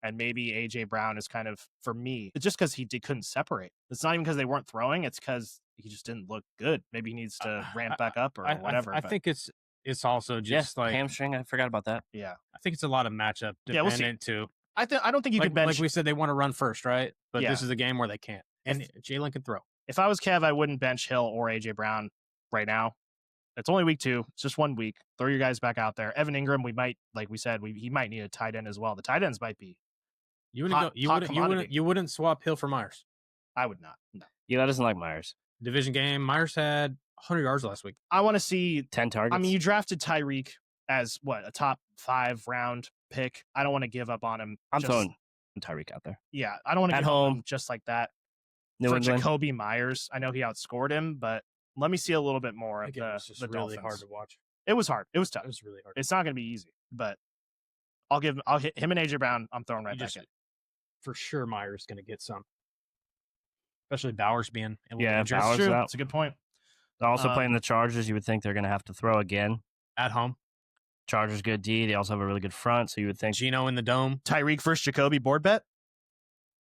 and maybe A.J. Brown is kind of, for me, it's just because he couldn't separate. It's not even because they weren't throwing. It's because he just didn't look good. Maybe he needs to ramp back up or whatever. I think it's also just like hamstring. I forgot about that. Yeah. I think it's a lot of matchup dependent too. I don't think you can bench. Like we said, they want to run first, right? But this is a game where they can't. And Jalen can throw. If I was Kev, I wouldn't bench Hill or A.J. Brown right now. It's only week 2. It's just 1 week. Throw your guys back out there. Evan Ingram, he might need a tight end as well. The tight ends might be. You wouldn't swap Hill for Myers. I would not. No. Eli doesn't like Myers. Division game. Myers had 100 yards last week. I want to see 10 targets. I mean, you drafted Tyreek as a top 5 round pick. I don't want to give up on him. I'm throwing Tyreek out there. Yeah, I don't want to give up on him just like that. New England. Jacoby Myers, I know he outscored him, but let me see a little bit more of the really hard to watch. It was hard. It was tough. It was really hard. It's not going to be easy, but I'll hit him and AJ Brown. I'm throwing right back in. For sure, Meyer's going to get some. Especially Bowers being a little Yeah, injured. Bowers True. out. That's a good point. Also playing the Chargers, you would think they're going to have to throw again. At home. Chargers good D. They also have a really good front, so you would think. Geno in the dome. Tyreek versus Jacoby board bet.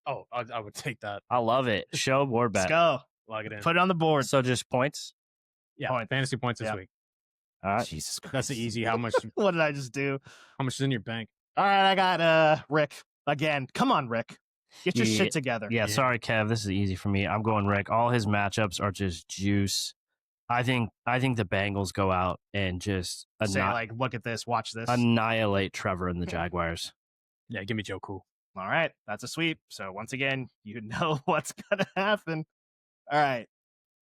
Oh, I would take that. I love it. Show board Let's bet. go. Log it in. Put it on the board. So just points. Yeah, Point. fantasy points this Yeah. week. All right. Jesus Christ. That's the easy. How much? What did I just do? How much is in your bank? All right, I got Rick again. Come on, Rick. Get your Yeah. shit together. Yeah, sorry, Kev. This is easy for me. I'm going Rick. All his matchups are just juice. I think the Bengals go out and just Say like, look at this, watch this. annihilate Trevor and the Jaguars. Yeah, give me Joe Cool. All right, that's a sweep. So once again, you know what's gonna happen. All right,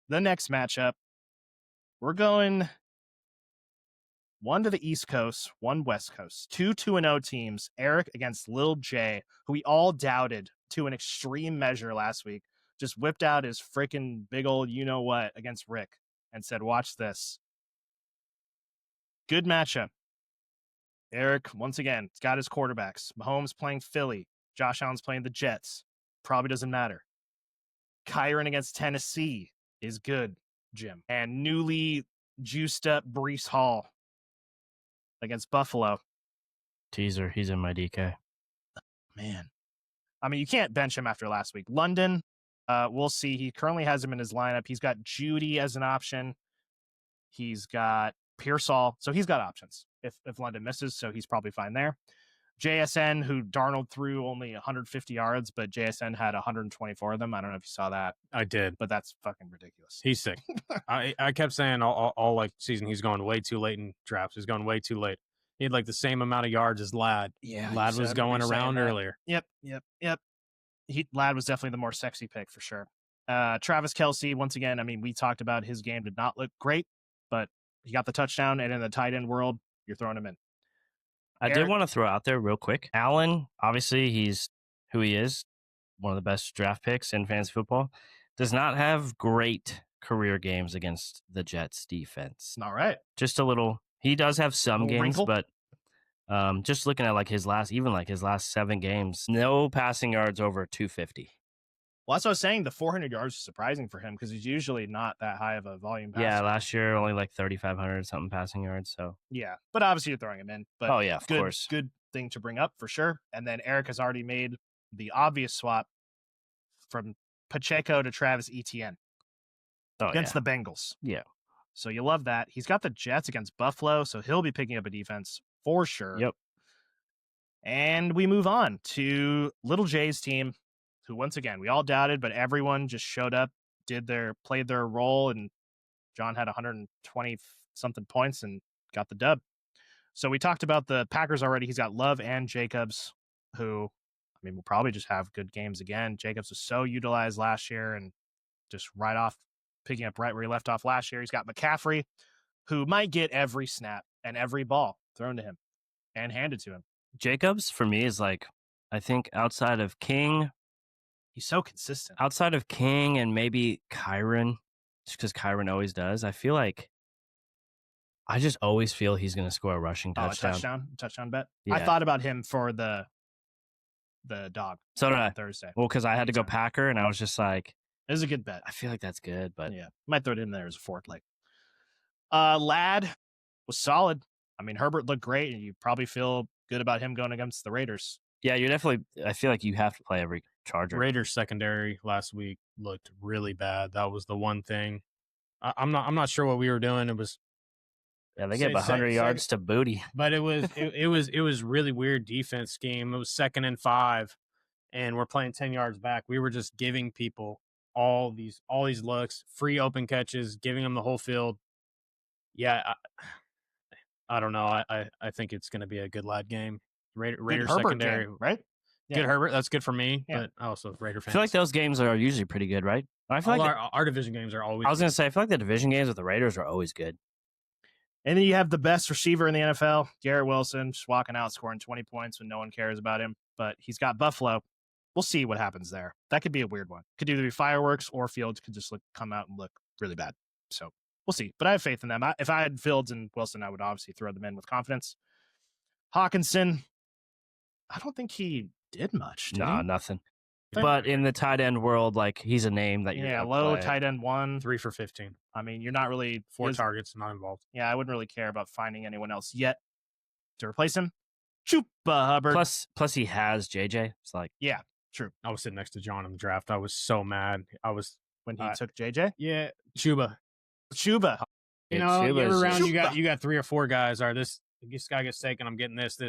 the next matchup, we're going one to the East Coast, one West Coast. 2-0 teams. Eric against Lil J, who we all doubted to an extreme measure last week. Just whipped out his freaking big old you know what against Rick and said, "Watch this." Good matchup. Eric, once again, it's got his quarterbacks. Mahomes playing Philly. Josh Allen's playing the Jets. Probably doesn't matter. Kyron against Tennessee is good, Jim. And newly juiced up Breece Hall against Buffalo. Teaser. He's in my DK. Man. I mean, you can't bench him after last week. London, we'll see. He currently has him in his lineup. He's got Judy as an option. He's got Pearsall. So he's got options if London misses. So he's probably fine there. JSN, who Darnold threw only 150 yards, but JSN had 124 of them. I don't know if you saw that. I did. But that's fucking ridiculous. He's sick. I kept saying all like season he's going way too late in drafts. He's going way too late. He had like the same amount of yards as Ladd. Yeah, Ladd was going around earlier. Yep. Ladd was definitely the more sexy pick for sure. Travis Kelce, once again, I mean, we talked about his game did not look great, but he got the touchdown, and in the tight end world, you're throwing him in. I did want to throw out there real quick. Allen, obviously, he's who he is, one of the best draft picks in fantasy football. Does not have great career games against the Jets defense. All right. Just a little. He does have some games, wrinkle? but just looking at like his last 7 games, no passing yards over 250. Well, that's what I was saying. The 400 yards is surprising for him because he's usually not that high of a volume passer. Yeah, last year only like 3,500 something passing yards. So yeah, but obviously you're throwing him in. But oh yeah, of course, good thing to bring up for sure. And then Eric has already made the obvious swap from Pacheco to Travis Etienne against the Bengals. Yeah, so you love that. He's got the Jets against Buffalo, so he'll be picking up a defense for sure. Yep. And we move on to Little J's team, who once again we all doubted, but everyone just showed up, played their role, and John had 120 something points and got the dub. So we talked about the Packers already. He's got Love and Jacobs, who I mean will probably just have good games again. Jacobs was so utilized last year and just picking up right where he left off last year. He's got McCaffrey, who might get every snap and every ball thrown to him and handed to him. Jacobs for me is like, I think outside of King. He's so consistent. Outside of King and maybe Kyron, just because Kyron always does, I just always feel he's going to score a rushing touchdown. Touchdown bet. Yeah. I thought about him for the dog. So did I. Thursday. Well, because I had to go Packer, and I was just like, it was a good bet. I feel like that's good, but yeah, might throw it in there as a fourth leg. Ladd was solid. I mean, Herbert looked great, and you probably feel good about him going against the Raiders. Yeah, you definitely. I feel like you have to play every Charger. Raiders secondary last week looked really bad. That was the one thing. I'm not sure what we were doing. It was they gave 100 yards to Booty, but it was really weird defense scheme. It was 2nd and 5, and we're playing 10 yards back. We were just giving people all these looks, free open catches, giving them the whole field. Yeah, I don't know. I think it's going to be a good Ladd game. Raiders secondary, game, right? Yeah. Good Herbert. That's good for me, yeah. but also Raider fans. I feel like those games are usually pretty good, right? I feel like our division games are always. I was going to say, I feel like the division games with the Raiders are always good. And then you have the best receiver in the NFL, Garrett Wilson, just walking out, scoring 20 points when no one cares about him. But he's got Buffalo. We'll see what happens there. That could be a weird one. Could either be fireworks or Fields could just come out and look really bad. So we'll see. But I have faith in them. If I had Fields and Wilson, I would obviously throw them in with confidence. Hawkinson, I don't think he did much. Did Nah, he? nothing. Think- But in the tight end world, like he's a name that you're gonna low play. tight end 1. 3 for 15. I mean, you're not really 4 targets, not involved. Yeah, I wouldn't really care about finding anyone else yet to replace him. Chupa Hubbard. Plus he has JJ. It's like, yeah, true. I was sitting next to John in the draft. I was so mad. When he took JJ. Yeah, Chuba. Chuba. You Yeah, know, Chuba's every round just- you got 3 or 4 guys. Are this guy gets taken? I'm getting this.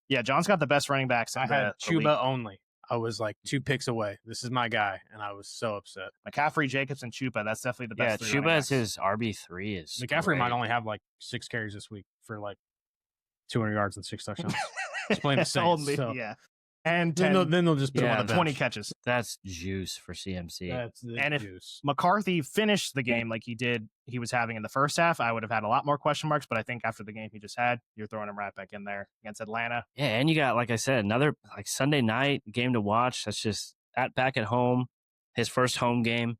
Yeah, John's got the best running backs. I had Chuba only. I was like 2 picks away. This is my guy, and I was so upset. McCaffrey, Jacobs, and Chuba. That's definitely the yeah, best. three running Chuba as backs. his RB3 is McCaffrey might great. only have like 6 carries this week for like 200 yards and 6 touchdowns. He's playing the Saints. Only, so. yeah. And Then 10, they'll just put him on the 20 bench. catches. That's juice for CMC. That's the And if- juice. McCarthy finished the game like he was having in the first half, I would have had a lot more question marks, but I think after the game he just had, you're throwing him right back in there against Atlanta. Yeah, and you got, like I said, another like Sunday night game to watch. That's just back at home, his first home game.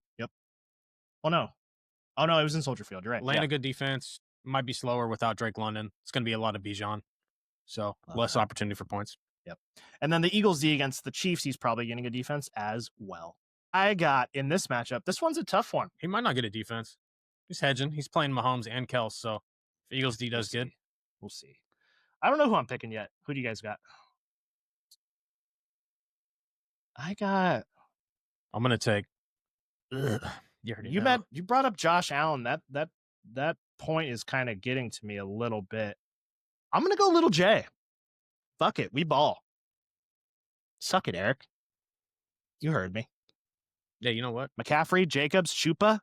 Oh no, it was in Soldier Field. You're right. Atlanta, Yeah. good defense. Might be slower without Drake London. It's going to be a lot of Bijan. So less opportunity for points. And then the Eagles D against the Chiefs, he's probably getting a defense as well. I got in this matchup. This one's a tough one. He might not get a defense. He's hedging. He's playing Mahomes and Kels. So if Eagles D does good. We'll see. I don't know who I'm picking yet. Who do you guys got? I got. I'm going to take. You already know. You brought up Josh Allen. That point is kind of getting to me a little bit. I'm gonna go Little J. Fuck it, we ball. Suck it, Eric. You heard me. Yeah, you know what? McCaffrey, Jacobs, Chupa.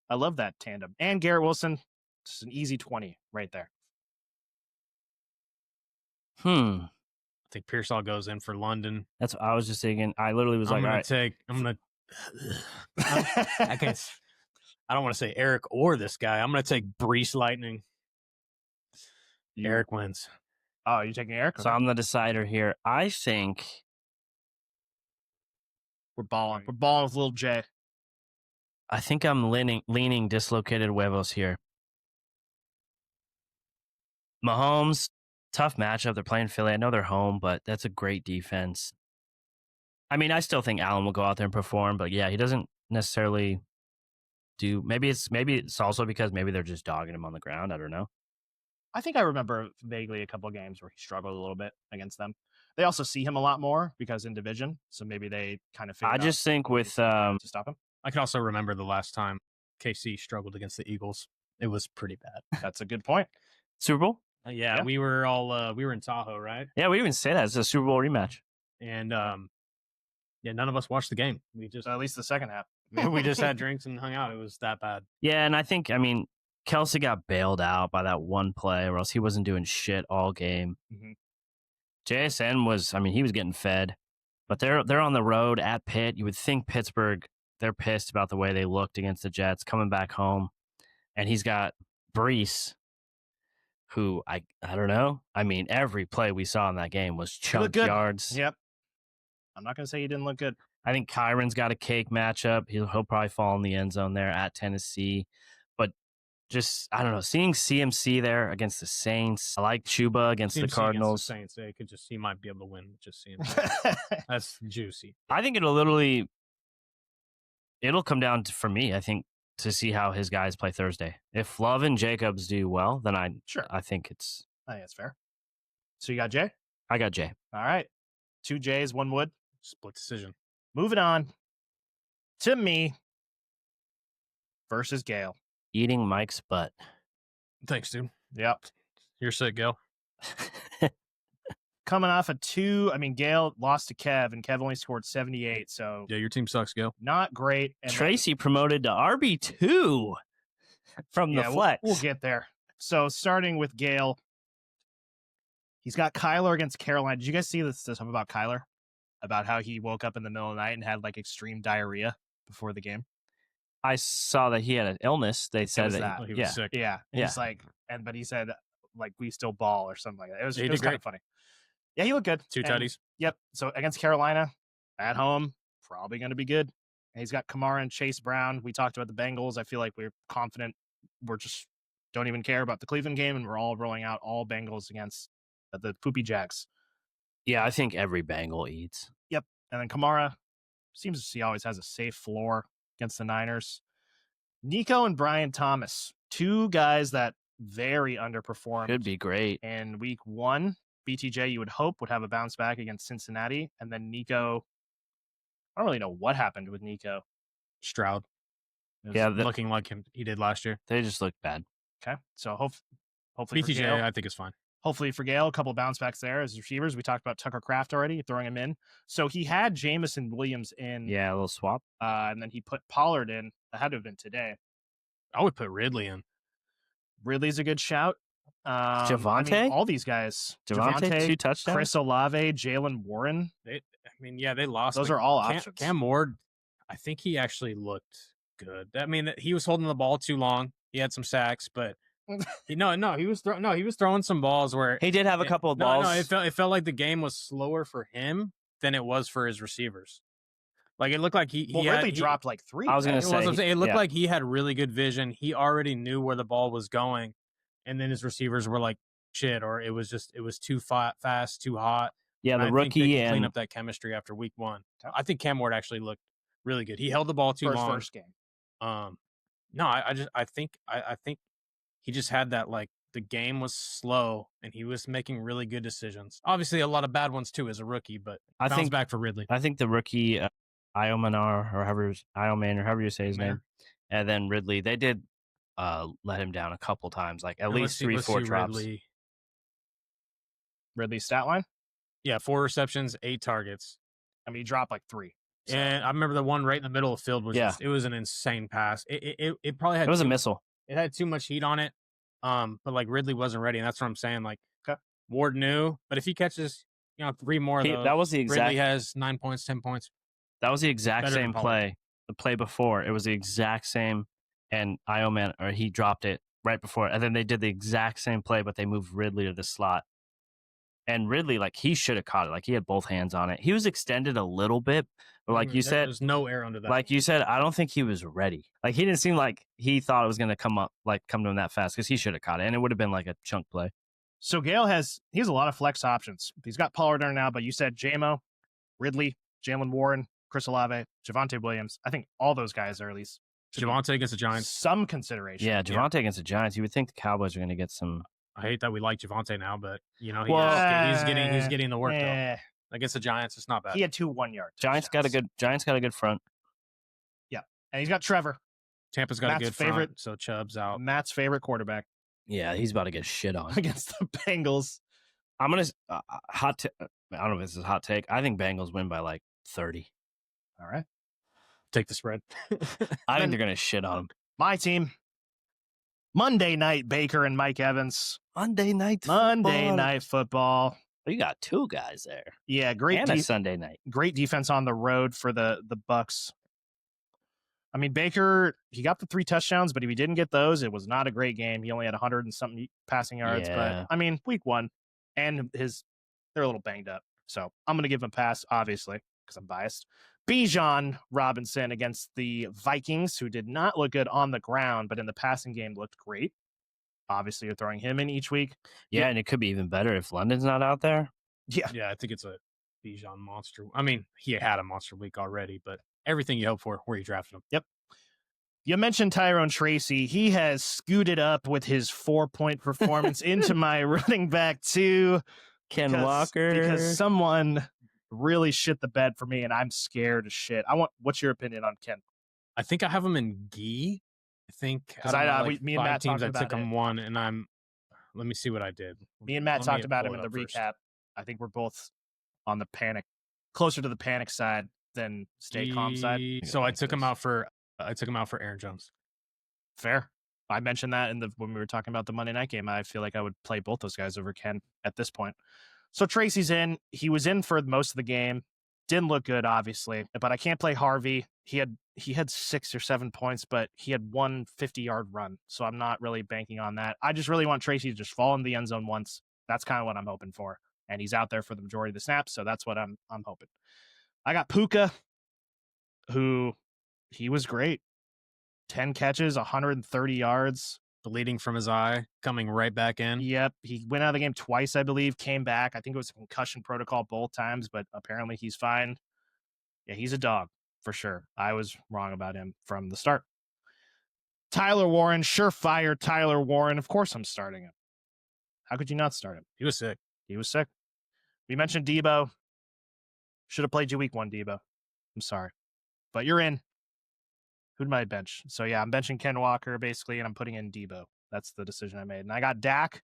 I love that tandem. And Garrett Wilson. Just an easy 20 right there. I think Pearsall goes in for London. That's what I was just thinking. I literally was I'm like, all going right. to I can't. I don't want to say Eric or this guy. I'm going to take Brees Lightning. Eric wins. Oh, you taking Eric? So I'm the decider here. I think We're balling. We're balling with Little J. I'm leaning dislocated huevos here. Mahomes, tough matchup. They're playing Philly. I know they're home, but that's a great defense. I mean, I still think Allen will go out there and perform, but yeah, he doesn't necessarily do. Maybe it's also because maybe they're just dogging him on the ground. I don't know. I think I remember vaguely a couple of games where he struggled a little bit against them. They also see him a lot more because in division, so maybe they kind of. I just think with to stop him. I can also remember the last time KC struggled against the Eagles. It was pretty bad. That's a good point. Super Bowl. Yeah, we were all we were in Tahoe, right? Yeah, we didn't even say that. It's a Super Bowl rematch. And yeah, none of us watched the game. We just So at least the second half. we just had drinks and hung out. It was that bad. Yeah, and I mean, Kelsey got bailed out by that one play, or else he wasn't doing shit all game. Mhm. JSN was, he was getting fed, but they're on the road at Pitt. You would think Pittsburgh, they're pissed about the way they looked against the Jets coming back home, and he's got Brees, who I don't know. I mean, every play we saw in that game was chunk good. yards. Yep. I'm not gonna say he didn't look good. I think Kyron's got a cake matchup. He'll probably fall in the end zone there at Tennessee. But just, I don't know, seeing CMC there against the Saints. I like Chuba against the CMC Cardinals. Against the Saints, he might be able to win. Just seeing that's juicy. I think it'll come down to, for me, I think, to see how his guys play Thursday. If Love and Jacobs do well, then I think it's. I think that's fair. So you got Jay? I got Jay. All right. 2 J's, 1 Wood. Split decision. Moving on to me versus Gale. Eating Mike's butt. Thanks, dude. Yep. You're sick, Gil. Coming off of 2, Gale lost to Kev, and Kev only scored 78, so Yeah, your team sucks, Gil. not great. And Tracy promoted to RB2 from the flex. We'll get there. So starting with Gale, he's got Kyler against Carolina. Did you guys see this stuff about Kyler? About how he woke up in the middle of the night and had like extreme diarrhea before the game? I saw that he had an illness. They said was that. that. Oh, he was Yeah. sick. Yeah. Yeah. He's like, but he said, like, we still ball or something like that. It was He did kind great. of funny. Yeah, he looked good. 2 And- tutties. Yep. So against Carolina at home, probably going to be good. And he's got Kamara and Chase Brown. We talked about the Bengals. I feel like we're confident. We're just don't even care about the Cleveland game, and we're all rolling out all Bengals against the poopy Jags. Yeah, I think every Bengal eats. Yep. And then Kamara seems he always has a safe floor against the Niners. Nico and Brian Thomas, two guys that very underperformed. Should be great. In week 1, BTJ, you would hope, would have a bounce back against Cincinnati. And then Nico, I don't really know what happened with Nico. Stroud. Yeah, looking like he did last year. They just look bad. Okay. So hopefully BTJ, Gale, I think is fine. Hopefully for Gale, a couple bounce backs there as receivers. We talked about Tucker Kraft already, throwing him in. So he had Jamison Williams in. Yeah, a little swap. And then he put Pollard in. That had to have been today. I would put Ridley in. Ridley's a good shout. Javonte? I mean, all these guys. Javonte, 2 touchdowns. Chris Olave, Jalen Warren. They lost. Those are all options. Cam Ward, I think he actually looked good. I mean, he was holding the ball too long. He had some sacks, but he was throwing some balls where he did have a couple of balls. No, it felt like the game was slower for him than it was for his receivers. Like it looked like Ridley dropped like 3. I was going to say it looked like he had really good vision. He already knew where the ball was going, and then his receivers were like shit, or it was too fast, too hot. Yeah, and the rookie and clean up that chemistry after week 1. I think Cam Ward actually looked really good. He held the ball too long. First game. No, I think he just had that, like, the game was slow and he was making really good decisions. Obviously, a lot of bad ones too as a rookie, but I think back for Ridley. I think the rookie Iomanar or however you say his name, and then Ridley, they did let him down a couple times, like at least 3-4 drops. Ridley's stat line? Yeah, 4 receptions, 8 targets. I mean, he dropped like 3. So. And I remember the one right in the middle of the field was it was an insane pass. It probably had a missile. It had too much heat on it. But like Ridley wasn't ready, and that's what I'm saying. Like Ward knew, but if he catches 3 more of those, that was the exact. Ridley has 9 points, 10 points. That was the exact same play. The play before, it was the exact same, and he dropped it right before, and then they did the exact same play, but they moved Ridley to the slot. And Ridley, like, he should have caught it. Like, he had both hands on it. He was extended a little bit, but like you said, there's no air under that. Like you said, I don't think he was ready. Like, he didn't seem like he thought it was going to come to him that fast, because he should have caught it, and it would have been like a chunk play. So Gale has a lot of flex options. He's got Pollard there now, but you said JMO, Ridley, Jalen Warren, Chris Olave, Javonte Williams. I think all those guys are at least Javonte against the Giants. Some consideration. Yeah, Javonte against the Giants. You would think the Cowboys are going to get some. I hate that we like Javonte now, but he's getting the work though. Against the Giants, it's not bad. He had 2 1-yard. Giants got a good front. Yeah, and he's got Trevor. Tampa's got Matt's a good front, so Chubb's out. Matt's favorite quarterback. Yeah, he's about to get shit on against the Bengals. I'm gonna I don't know if this is a hot take. I think Bengals win by like 30. All right, take the spread. I think they're gonna shit on them. My team. Monday night, Baker and Mike Evans. Monday night football. You got 2 guys there. Yeah, great. And a Sunday night. Great defense on the road for the Bucks. I mean, Baker, he got the 3 touchdowns, but if he didn't get those, it was not a great game. He only had 100 and something passing yards. Yeah. But I mean, week 1, and they're a little banged up. So I'm going to give him a pass, obviously, because I'm biased. Bijan Robinson against the Vikings, who did not look good on the ground, but in the passing game looked great. Obviously, you're throwing him in each week. Yeah, and it could be even better if London's not out there. Yeah, I think it's a Bijan monster. I mean, he had a monster week already, but everything you hope for where you drafted him. Yep. You mentioned Tyrone Tracy. He has scooted up with his 4-point performance into my running back 2. Ken Walker. Because someone really shit the bed for me, and I'm scared as shit. What's your opinion on Ken? I think I have him in Gee. I think because me and Matt teams talked about I took him 1, and let me see what I did. Me and Matt talked about him in the recap. I think we're both on the closer to the panic side than stay calm side. So I took him out for Aaron Jones. Fair. I mentioned that when we were talking about the Monday night game. I feel like I would play both those guys over Ken at this point. So Tracy's in. He was in for most of the game. Didn't look good, obviously, but I can't play Harvey. He had 6 or 7 points, but he had 1 50-yard run, so I'm not really banking on that. I just really want Tracy to just fall in the end zone once. That's kind of what I'm hoping for, and he's out there for the majority of the snaps, so that's what I'm hoping. I got Puka, who he was great. 10 catches, 130 yards. bleeding from his eye, coming right back in. Yep. He went out of the game twice, I believe, came back. I think it was a concussion protocol both times, but apparently he's fine. Yeah, he's a dog for sure. I was wrong about him from the start. Tyler Warren, surefire Tyler Warren. Of course I'm starting him. How could you not start him? He was sick. He was sick. We mentioned Debo. Should have played you week 1, Debo. I'm sorry. But you're in. Who did I bench? So, yeah, I'm benching Ken Walker, basically, and I'm putting in Debo. That's the decision I made. And I got Dak,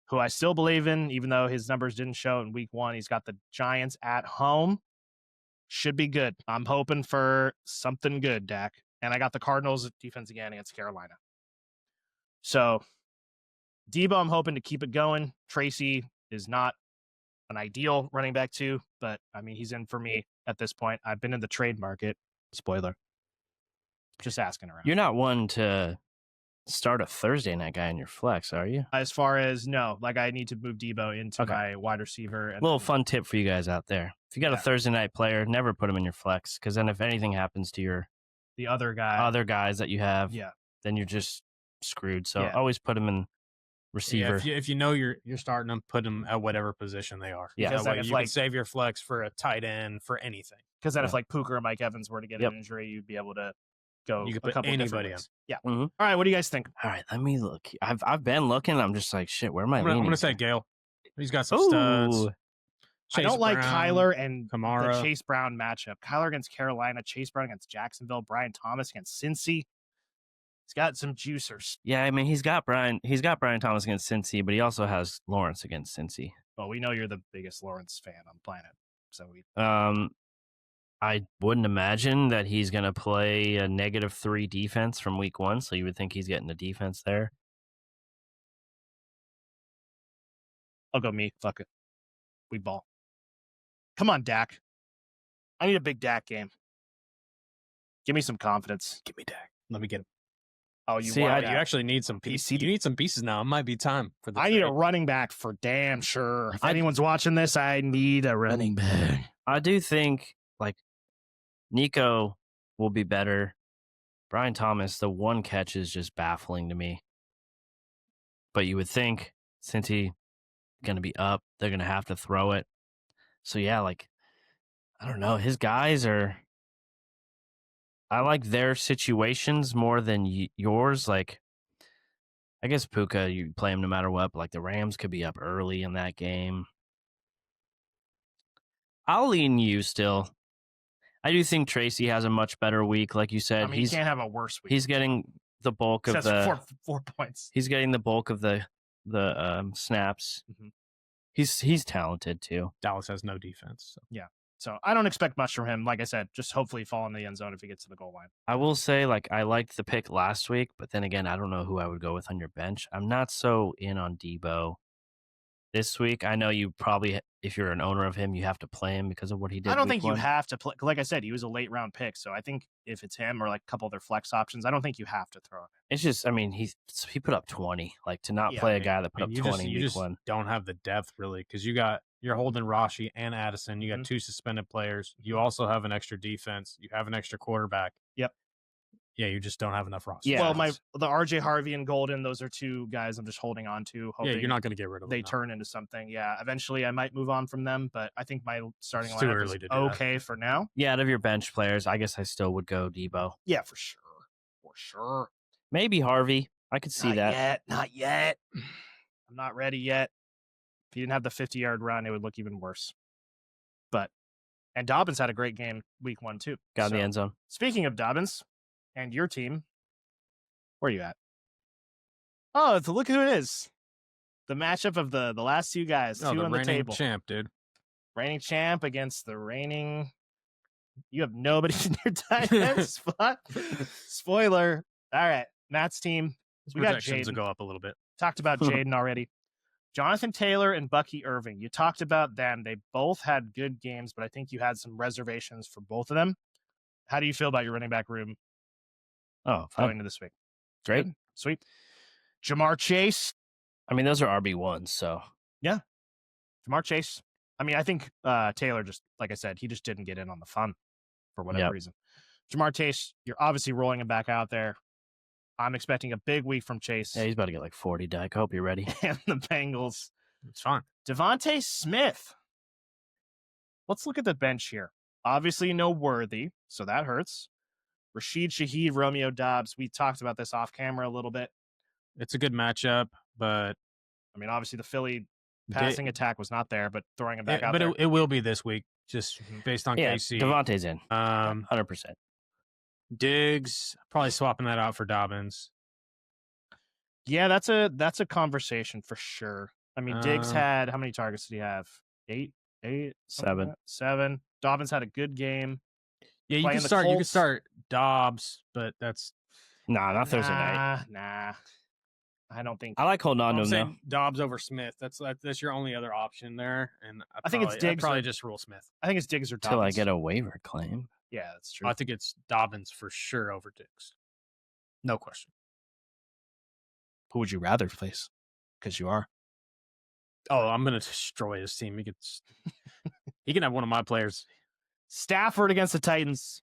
who I still believe in, even though his numbers didn't show in week 1. He's got the Giants at home. Should be good. I'm hoping for something good, Dak. And I got the Cardinals defense again against Carolina. So, Debo, I'm hoping to keep it going. Tracy is not an ideal running back too, but I mean, he's in for me at this point. I've been in the trade market. Spoiler. Just asking around. You're not one to start a Thursday night guy in your flex, are you? As far as no, like I need to move Debo into my wide receiver. And little fun tip for you guys out there. If you got a Thursday night player, never put him in your flex, because then if anything happens to the other guys that you have, yeah, then you're just screwed. So always put him in receiver. Yeah, if you know you're starting them, put them at whatever position they are. Yeah, that way you can save your flex for a tight end, for anything. Because then if like Puka or Mike Evans were to get an injury, you'd be able to go you could a put couple anybody different in. Yeah. All right, what do you guys think? All right, let me look. I've been looking. I'm just like, shit, where am I leaning? I'm going to say Gale. He's got some studs. I don't like Kyler and Kamara. the Chase Brown matchup. Kyler against Carolina, Chase Brown against Jacksonville, Brian Thomas against Cincy. He's got some juicers. Yeah, I mean, he's got Brian Thomas against Cincy, but he also has Lawrence against Cincy. Well, we know you're the biggest Lawrence fan on the planet. So I wouldn't imagine that he's going to play a -3 defense from week 1, so you would think he's getting the defense there. I'll go me. Fuck it. We ball. Come on, Dak. I need a big Dak game. Give me some confidence. Give me Dak. Let me get him. Oh, you you actually need some pieces. You need some pieces now. It might be time for the I need a running back for damn sure. If anyone's watching this, I need a running back. I do think like Nico will be better. Brian Thomas, the one catch is just baffling to me. But you would think since he's going to be up, they're going to have to throw it. So yeah, like I don't know, his guys are. I like their situations more than yours. Like, I guess Puka, you play him no matter what, but like the Rams could be up early in that game. I'll lean you still. I do think Tracy has a much better week. Like you said, I mean, he can't have a worse week. He's getting the bulk of the 4 points. He's getting the bulk of the snaps. Mm-hmm. He's talented too. Dallas has no defense. So. Yeah. So I don't expect much from him. Like I said, just hopefully fall in the end zone if he gets to the goal line. I will say, like, I liked the pick last week, but then again, I don't know who I would go with on your bench. I'm not so in on Debo this week. I know you probably, if you're an owner of him, you have to play him because of what he did. I don't think you have to play. Like I said, he was a late round pick. So I think if it's him or like a couple other flex options, I don't think you have to throw him. It's just, I mean, he put up 20. Like to not play a guy that put up 20 you week just 1. Don't have the depth really because you're holding Rashi and Addison. You got 2 suspended players. You also have an extra defense. You have an extra quarterback. Yep. Yeah, you just don't have enough roster. Yeah. Well, the RJ Harvey and Golden, those are 2 guys I'm just holding on to. Yeah, you're not going to get rid of them. They turn into something. Yeah, eventually I might move on from them, but I think my starting it's too lineup early is to do okay that. for now. Yeah, out of your bench players, I guess I still would go Debo. Yeah, for sure. For sure. Maybe Harvey. I could see that. Not yet. I'm not ready yet. If he didn't have the 50-yard run, it would look even worse. And Dobbins had a great game week 1 too. Got in the end zone. Speaking of Dobbins and your team, where are you at? Oh, look who it is. The matchup of the last 2 guys, 2 on the table. Champ, dude. Reigning champ against the reigning. You have nobody in your tight end spot. Spoiler. All right, Matt's team. We got Jaden. Will go up a little bit. Talked about Jaden already. Jonathan Taylor and Bucky Irving. You talked about them. They both had good games, but I think you had some reservations for both of them. How do you feel about your running back room going into this week? Great. Good. Sweet. Jamar Chase. I mean, those are RB1s, so. Yeah. Jamar Chase. I mean, I think Taylor just, like I said, he just didn't get in on the fun for whatever reason. Jamar Chase, you're obviously rolling him back out there. I'm expecting a big week from Chase Yeah, he's about to get like 40, Dyke. I hope you're ready. and the Bengals. It's fine. Devontae Smith. Let's look at the bench here. Obviously, no Worthy, so that hurts. Rashid Shaheed, Romeo Dobbs. We talked about this off camera a little bit. It's a good matchup, but I mean, obviously the Philly passing attack was not there, but throwing him back out but there. it will be this week, just based on Yeah, KC. Devontae's in. 100%. Diggs, probably swapping that out for Dobbins. Yeah, that's a conversation for sure. I mean, Diggs had, how many targets did he have? 8? 7. 7. Dobbins had a good game. Yeah, you Playing can the start. You can Colts. start Dobbs, but that's Nah, not Thursday night. Nah. I don't think. I like holding on to I'm him, though. saying Dobbs over Smith. That's your only other option there, and I think it's I'd Diggs probably or- just rule Smith. I think it's Diggs or Dobbins. Until I get a waiver claim. Yeah, that's true. I think it's Dobbins for sure over Diggs. No question. Who would you rather face? Because you are. Oh, I'm gonna destroy his team. He can have one of my players. Stafford against the Titans,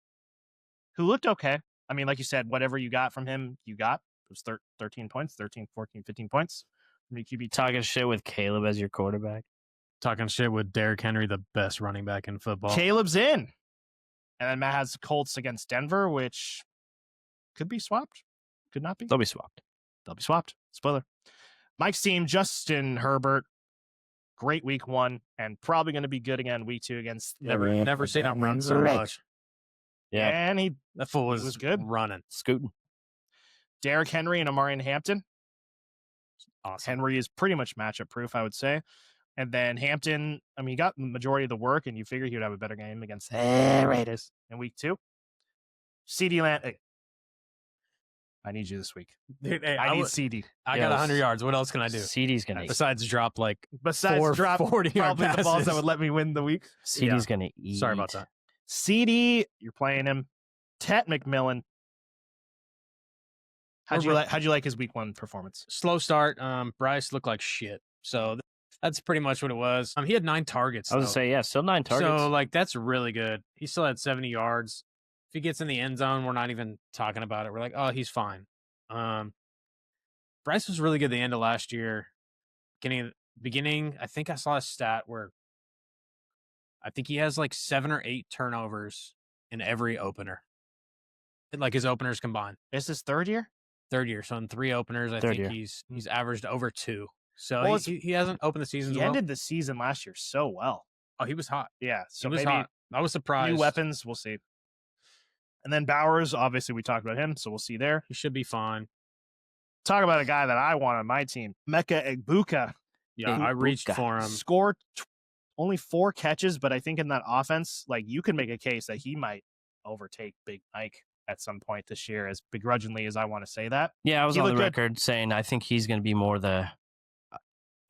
who looked okay. I mean, like you said, whatever you got from him, you got. It was 13 points, 13, 14, 15 points. I mean, QB Talking shit with Caleb as your quarterback. Talking shit with Derrick Henry, the best running back in football. Caleb's in. And then Matt has the Colts against Denver, which could be swapped. Could not be. They'll be swapped. They'll be swapped. Spoiler. Mike's team, Justin Herbert. Great week 1 and probably going to be good again week 2 against Never seen him run so much. Yeah. And he That fool was good. running. Scooting. Derrick Henry and Amari Hampton. Awesome. Henry is pretty much matchup proof, I would say. And then Hampton, I mean, he got the majority of the work, and you figure he would have a better game against the Raiders in week 2. CD Lamb. Hey, I need you this week. Dude, hey, I need CD. I got 100 yards. What else can I do? CD's going to eat. Besides drop like Besides drop 40 yard probably the balls passes. that would let me win the week. CD's going to eat. Sorry about that. CD, you're playing him. Tet McMillan. How'd you like his week 1 performance? Slow start. Bryce looked like shit. So that's pretty much what it was. He had 9 targets. I was going to say, yeah, still 9 targets. So like that's really good. He still had 70 yards. If he gets in the end zone, we're not even talking about it. We're like, oh, he's fine. Bryce was really good at the end of last year. Beginning, I think I saw a stat where I think he has like 7 or 8 turnovers in every opener. Like his openers combined. Is this third year? Third year. So in 3 openers, I think he's averaged over 2. So Well, he hasn't opened the season. He ended the season last year so well. Oh, he was hot. Yeah. So He was maybe hot. I was surprised. new weapons, we'll see. And then Bowers, obviously we talked about him, so we'll see there. He should be fine. Talk about a guy that I want on my team. Mecca Egbuka. Yeah, I reached for him. Scored only 4 catches, but I think in that offense, like you can make a case that he might overtake Big Mike at some point this year, as begrudgingly as I want to say that. Yeah, I was He on the looked good. record saying I think he's going to be more the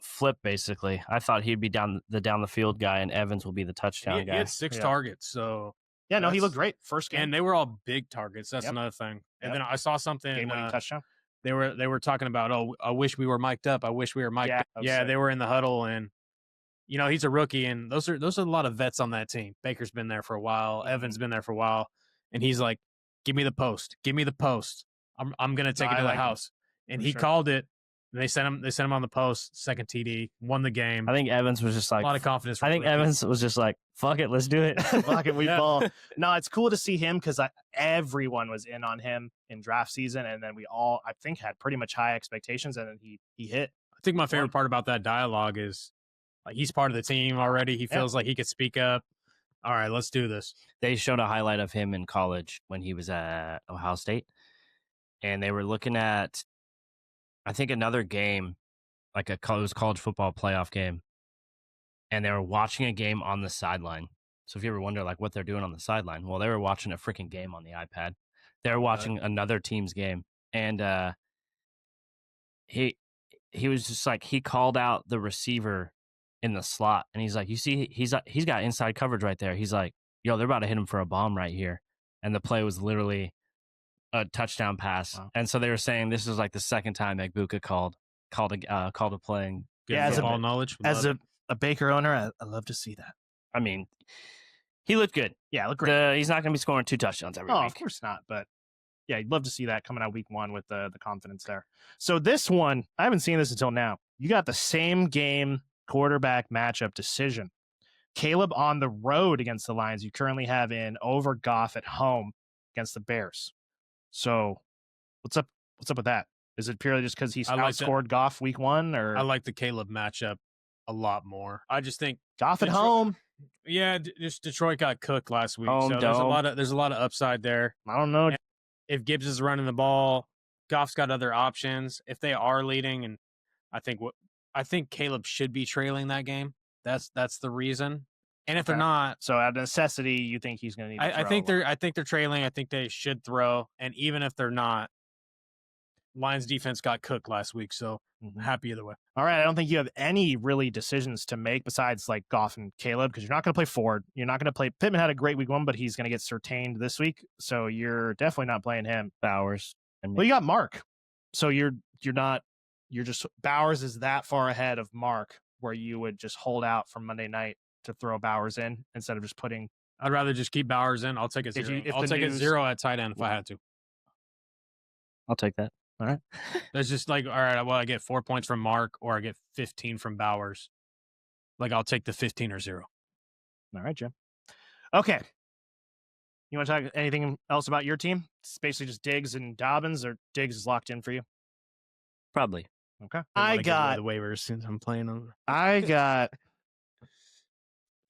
flip, basically. I thought he'd be down the field guy, and Evans will be the touchdown He guy. had 6 targets, so Yeah, no, he That's- looked great. First game. and they were all big targets. That's Yep. another thing. And Yep. then I saw something. Game-winning touchdown. They were talking about, oh, I wish we were mic'd up. I wish we were mic'd Yeah, up. I was Yeah, saying. they were in the huddle, and he's a rookie, and those are a lot of vets on that team. Baker's been there for a while. Mm-hmm. Evans been there for a while, and he's like, "Give me the post. Give me the post. I'm gonna take it I to the like him, house." And for he sure. called it. And they sent him on the post. Second TD, won the game. I think Evans was just A like, lot of confidence. I think Evans was just like, fuck it, let's do it. Fuck it, we Yeah. ball. No, it's cool to see him because everyone was in on him in draft season, and then we all, I think, had pretty much high expectations, and then he hit. I think my favorite part about that dialogue is like he's part of the team already. He feels like he could speak up. All right, let's do this. They showed a highlight of him in college when he was at Ohio State, and they were looking at, I think, another game, like it was a college football playoff game, and they were watching a game on the sideline. So if you ever wonder like what they're doing on the sideline, well, they were watching a freaking game on the iPad. They were watching another team's game, and he was just like, he called out the receiver in the slot, and he's like, you see, he's got inside coverage right there. He's like, yo, they're about to hit him for a bomb right here, and the play was literally a touchdown pass. Wow. And so they were saying this is like the second time Egbuka called a play. Good Yeah, as a- football knowledge. As a Baker owner, I love to see that. I mean, he looked good. Yeah, look great. He's not going to be scoring 2 touchdowns every Oh, week. of course not. But Yeah, you'd love to see that coming out week 1 with the confidence there. So this one, I haven't seen this until now. You got the same game quarterback matchup decision. Caleb on the road against the Lions. You currently have in over Goff at home against the Bears. So what's up with that? Is it purely just because he's outscored Goff week 1? Or I like the Caleb matchup a lot more. I just think Goff at home. Yeah, just Detroit got cooked last week. Home so dome. there's a lot of upside there. I don't know. And if Gibbs is running the ball, Goff's got other options. If they are leading, and I think Caleb should be trailing that game. That's the reason. And if they're not, so out of necessity, you think he's going to need to throw I think they're trailing. I think they should throw. And even if they're not, Lions defense got cooked last week, so happy either way. All right, I don't think you have any really decisions to make besides like Goff and Caleb, because you're not going to play Ford. You're not going to play Pittman. Had a great week 1, but he's going to get certained this week, so you're definitely not playing him. Bowers. Well, you got Mark, so you're just Bowers is that far ahead of Mark where you would just hold out from Monday night to throw Bowers in instead of just putting. I'd rather just keep Bowers in. I'll take a 0. I'll take a 0 at tight end if I had to. I'll take that. All right. That's just like, all right, well, I get 4 points from Mark or I get 15 from Bowers. Like, I'll take the 15 or 0. All right, Jim. Okay. You want to talk anything else about your team? It's basically just Diggs and Dobbins, or Diggs is locked in for you? Probably. Okay. I got the waivers since I'm playing them.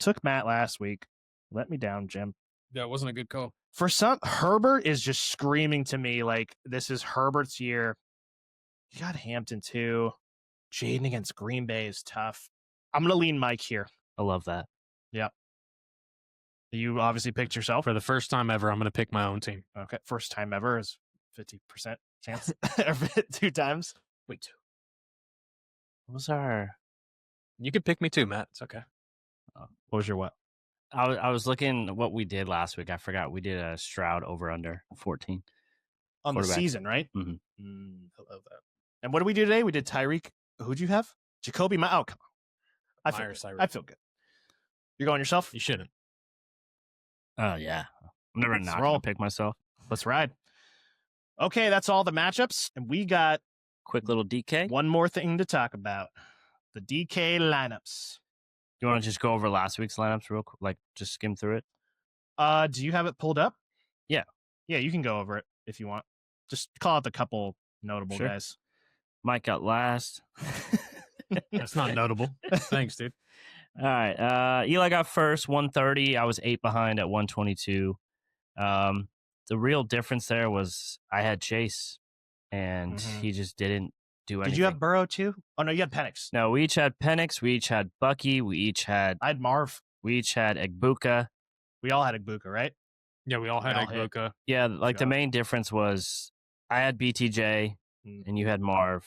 Took Matt last week. Let me down, Jim. That wasn't a good call. For some, Herbert is just screaming to me like this is Herbert's year. You got Hampton too. Jaden against Green Bay is tough. I'm going to lean Mike here. I love that. Yeah. You obviously picked yourself. For the first time ever, I'm going to pick my own team. Okay. First time ever is 50% chance. 2 times. Wait, 2. What was our... You could pick me too, Matt. It's okay. What was your what? I was looking at what we did last week. I forgot. We did a Stroud over under 14. On the season, right? Mm-hmm. I love that. And what did we do today? We did Tyreek. Who'd you have? Jacoby. Oh, come on. I feel good. You're going yourself? You shouldn't. Oh, yeah. I'm never not going to pick myself. Let's ride. Okay, that's all the matchups. And we got quick little DK. One more thing to talk about. The DK lineups. You want to just go over last week's lineups real quick? Like, just skim through it? Do you have it pulled up? Yeah. Yeah, you can go over it if you want. Just call out the couple notable guys. Mike got last. That's not notable. Thanks, dude. All right. Eli got first, 130. I was 8 behind at 122. The real difference there was I had Chase, and he just didn't do anything. Did you have Burrow too? Oh, no, you had Penix. No, we each had Penix. We each had Bucky. I had Marv. We each had Egbuka. We all had Egbuka, right? Yeah, we all had Egbuka. Yeah, like the main difference was I had BTJ and you had Marv.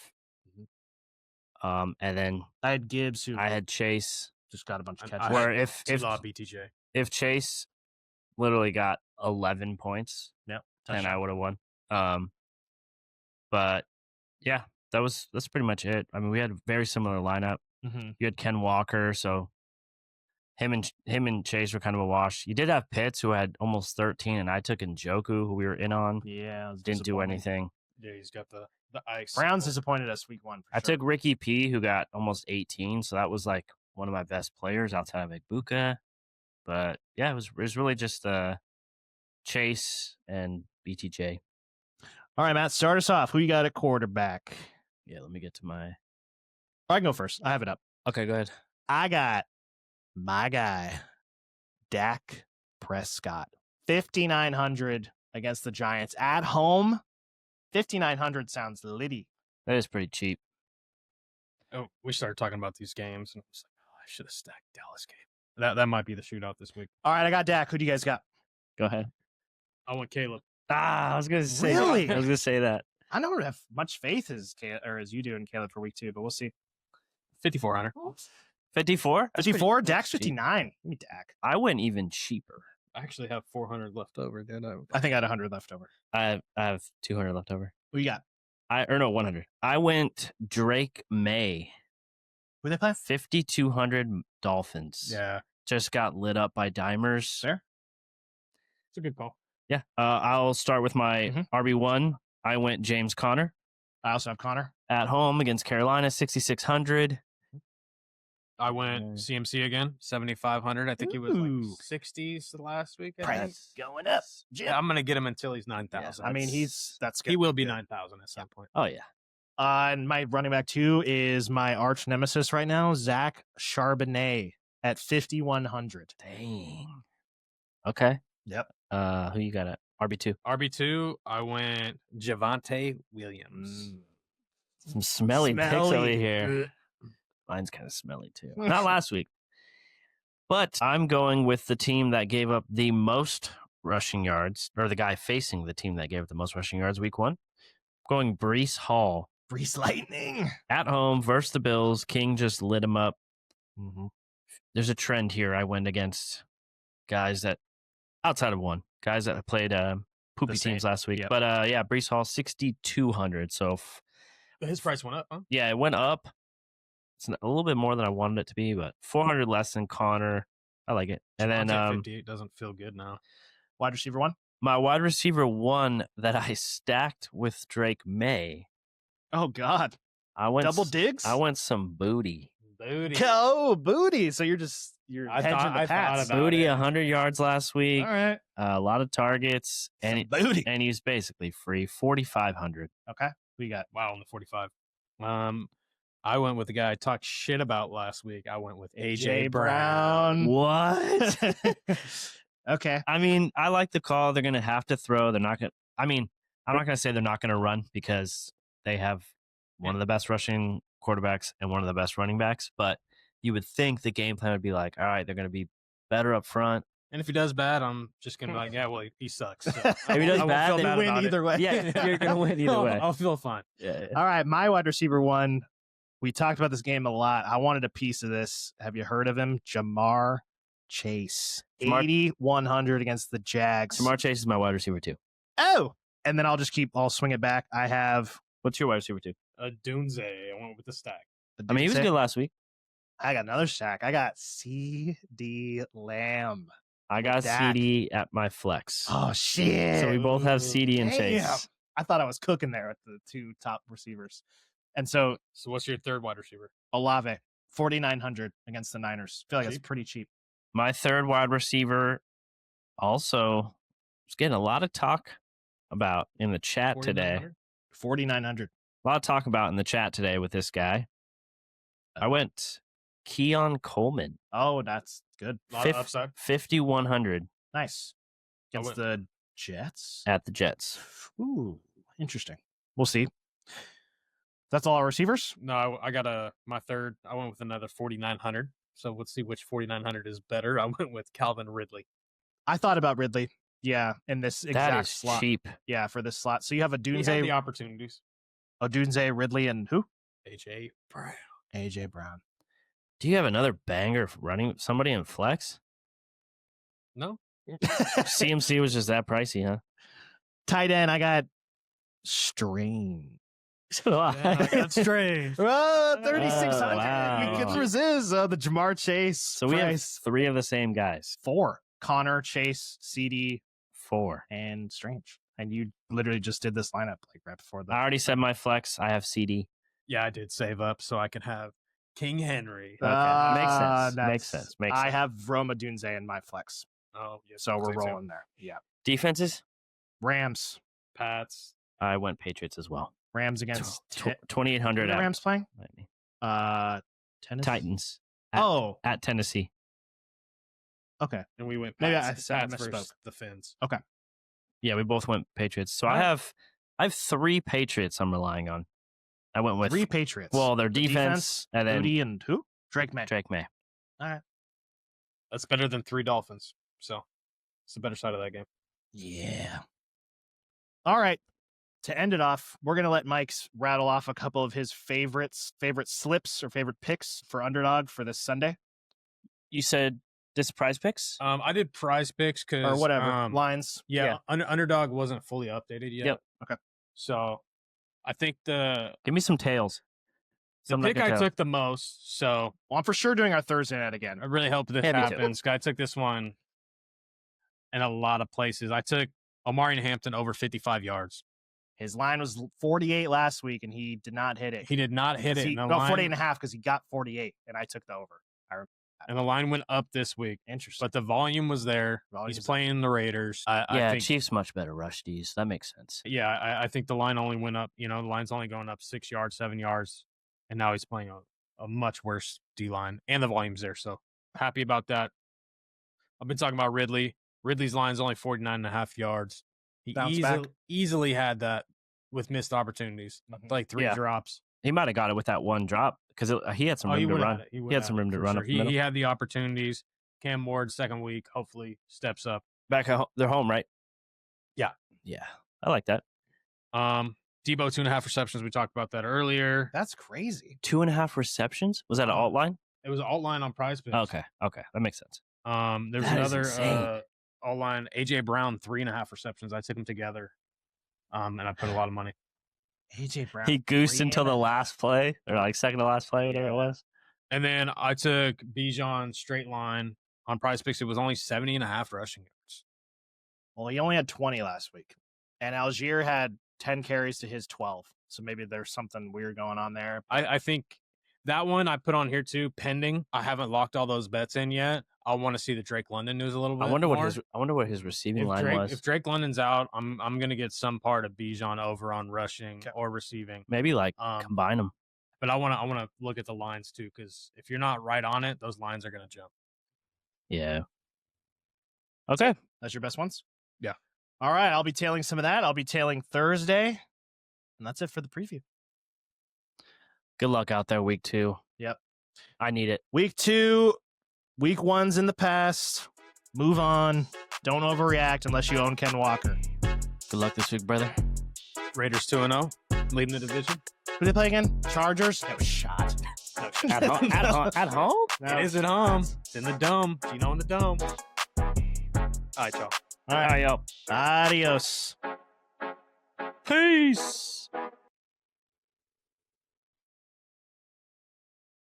And then I had Gibbs. I had Chase. Just got a bunch of catches. Where if BTJ. If Chase literally got 11 points, then I would have won. But yeah, that's pretty much it. I mean, we had a very similar lineup. You had Ken Walker, so him and Chase were kind of a wash. You did have Pitts, who had almost 13, and I took Njoku, who we were in on. Yeah, didn't do anything. Yeah, he's got the ice. Browns disappointed us week 1. I took Ricky P, who got almost 18, so that was like one of my best players outside of Egbuka. But yeah, it was really just Chase and BTJ. All right, Matt, start us off. Who you got at quarterback? Yeah, let me get to my... I can go first. I have it up. Okay, go ahead. I got my guy, Dak Prescott. 5,900 against the Giants. At home, 5,900 sounds litty. That is pretty cheap. Oh, we started talking about these games, and I was like, I should have stacked Dallas game. That might be the shootout this week. All right, I got Dak. Who do you guys got? Go ahead. I want Caleb. I was going to say really? I was going to say that. I don't have much faith as you do in Caleb for week 2, but we'll see. 5,400. 54? 54? Dak's 59. Give me Dak. I went even cheaper. I actually have 400 left over, dude. I think I had 100 left over. I have 200 left over. Who you got? 100. I went Drake May. Who they play? 5,200 Dolphins. Yeah. Just got lit up by dimers. Fair. It's a good call. Yeah. I'll start with my RB1. I went James Conner. I also have Connor. At home against Carolina, 6,600. I went CMC again, 7,500. I think he was like Ooh. 60s the last week. I think. Price going up. Yeah, I'm going to get him until he's 9,000. I mean, that's good. He will be 9,000 at some point. Oh, yeah. And my running back 2 is my arch nemesis right now, Zach Charbonnet at 5,100. Dang. Okay. Yep. Who you got at RB2? RB2, I went Javonte Williams. Some smelly picks over here. Mine's kind of smelly too. Not last week. But I'm going with the team that gave up the most rushing yards, or the guy facing the team that gave up the most rushing yards week 1. Going Breece Hall. Breece Lightning. At home versus the Bills. King just lit him up. There's a trend here. I went against guys that, outside of one, guys that played poopy teams last week. Yep. But yeah, Breece Hall, 6,200. So his price went up, huh? Yeah, it went up. It's a little bit more than I wanted it to be, but 400 less than Connor. I like it. And then 58 doesn't feel good now. Wide receiver 1. My wide receiver 1 that I stacked with Drake May. Oh God! I went double digs. I went some booty. Oh, booty! So you're hedging the pats. Booty 100 yards last week. All right. A lot of targets, and booty, and he's basically free. 4,500. Okay, who you got? Wow, on the 45. I went with the guy I talked shit about last week. I went with AJ Brown. What? Okay. I mean, I like the call. They're going to have to throw. They're not going to. I mean, I'm not going to say they're not going to run because they have one of the best rushing quarterbacks and one of the best running backs. But you would think the game plan would be like, all right, they're going to be better up front. And if he does bad, I'm just going to be like, yeah, well, he sucks. So if he does bad, you win either way. Yeah, you're going to win either way. I'll feel fine. Yeah. All right, my wide receiver 1. We talked about this game a lot. I wanted a piece of this. Have you heard of him? Jamar Chase. 8,100 against the Jags. Jamar Chase is my wide receiver 2. Oh! And then I'll swing it back. I have... What's your wide receiver 2? Dunze. I went with the stack. I mean, he was good last week. I got another stack. I got C.D. Lamb. I got CD at my flex. Oh, shit. So we both have CD and Chase. I thought I was cooking there with the 2 top receivers. And so what's your third wide receiver? Olave, 4,900 against the Niners. I feel like it's pretty cheap. My third wide receiver also was getting a lot of talk about in the chat today. 4,900. A lot of talk about in the chat today with this guy. I went Keon Coleman. Oh, that's good. A lot of upside. 5,100. Nice. Against the Jets? At the Jets. Ooh, interesting. We'll see. That's all our receivers? No, I got my third. I went with another 4,900. So let's see which 4,900 is better. I went with Calvin Ridley. I thought about Ridley. Yeah, in this exact slot. Cheap. Yeah, for this slot. So you have a Dunze. He had the opportunities. Dunze, Ridley, and who? AJ Brown. AJ Brown. Do you have another banger running somebody in flex? No. CMC was just that pricey, huh? Tight end, I got Strange. That's strange. 3,600. Wow. We couldn't resist the Jamar Chase. So we have 3 of the same guys. 4. Connor, Chase, CD, 4. and Strange. And you literally just did this lineup like right before that. I already said my flex. I have CD. Yeah, I did save up so I could have King Henry. Okay. Makes sense. Makes sense. I have Roma Dunze in my flex. Oh, yes. So we're rolling there. Yeah. Defenses? Rams. Pats. I went Patriots as well. Rams against 2,800. Who are the Rams playing? Tennessee. Titans. At Tennessee. Okay. And we went Maybe Pats, I Pats misspoke. versus the Fins. Okay. Yeah, we both went Patriots. So I have 3 Patriots I'm relying on. I went with 3 Patriots. Well, their defense and then Moody and who? Drake May. All right. That's better than 3 Dolphins. So it's the better side of that game. Yeah. All right. To end it off, we're going to let Mike rattle off a couple of his favorite slips or favorite picks for Underdog for this Sunday. You said this prize picks? I did prize picks because or whatever lines. Yeah. Underdog wasn't fully updated yet. Yep. Okay. So I think give me some tails. The pick I took the most. So I'm for sure doing our Thursday night again. I really hope this happens. I took this one in a lot of places. I took Omari and Hampton over 55 yards. His line was 48 last week, and he did not hit it. He did not hit it. No, 48 and a half because he got 48, and I took the over. And the line went up this week. Interesting. But the volume was there. He's playing the Raiders. I think, Chiefs much better rush D's. That makes sense. Yeah, I think the line only went up. The line's only going up 6 yards, 7 yards. And now he's playing a much worse D line. And the volume's there. So happy about that. I've been talking about Ridley. Ridley's line's only 49.5 yards. He easily had that with missed opportunities, like 3 drops. He might have got it with that one drop because he had some room to run. He had some room to run. Sure. He had the opportunities. Cam Ward, second week, hopefully steps up. Back at they're home, right? Yeah. Yeah. I like that. Debo, 2.5 receptions. We talked about that earlier. That's crazy. 2.5 receptions? Was that an alt line? It was an alt line on Prize Picks. Okay. That makes sense. There's another alt line, AJ Brown, 3.5 receptions. I took them together. And I put a lot of money. AJ Brown. He goosed until the last play, or like second to last play, whatever it was. And then I took Bijan straight line on Prize Picks. It was only 70.5 rushing yards. Well, he only had 20 last week. And Algier had 10 carries to his 12. So maybe there's something weird going on there. I think that one I put on here too, pending. I haven't locked all those bets in yet. I want to see the Drake London news a little bit. I wonder what his receiving line was. If Drake London's out, I'm gonna get some part of Bijan over on rushing or receiving. Maybe combine them. But I want to look at the lines too, because if you're not right on it, those lines are gonna jump. Yeah. Okay. That's your best ones? Yeah. All right. I'll be tailing some of that. I'll be tailing Thursday. And that's it for the preview. Good luck out there, week 2. Yep. I need it. Week 2, week 1's in the past. Move on. Don't overreact unless you own Ken Walker. Good luck this week, brother. Raiders 2-0, leading the division. Who they play again? Chargers? No shot. No shot. At home? No. It is at home. It's in the dome. Gino in the dome. All right, y'all. All right, yo. Adios. Peace.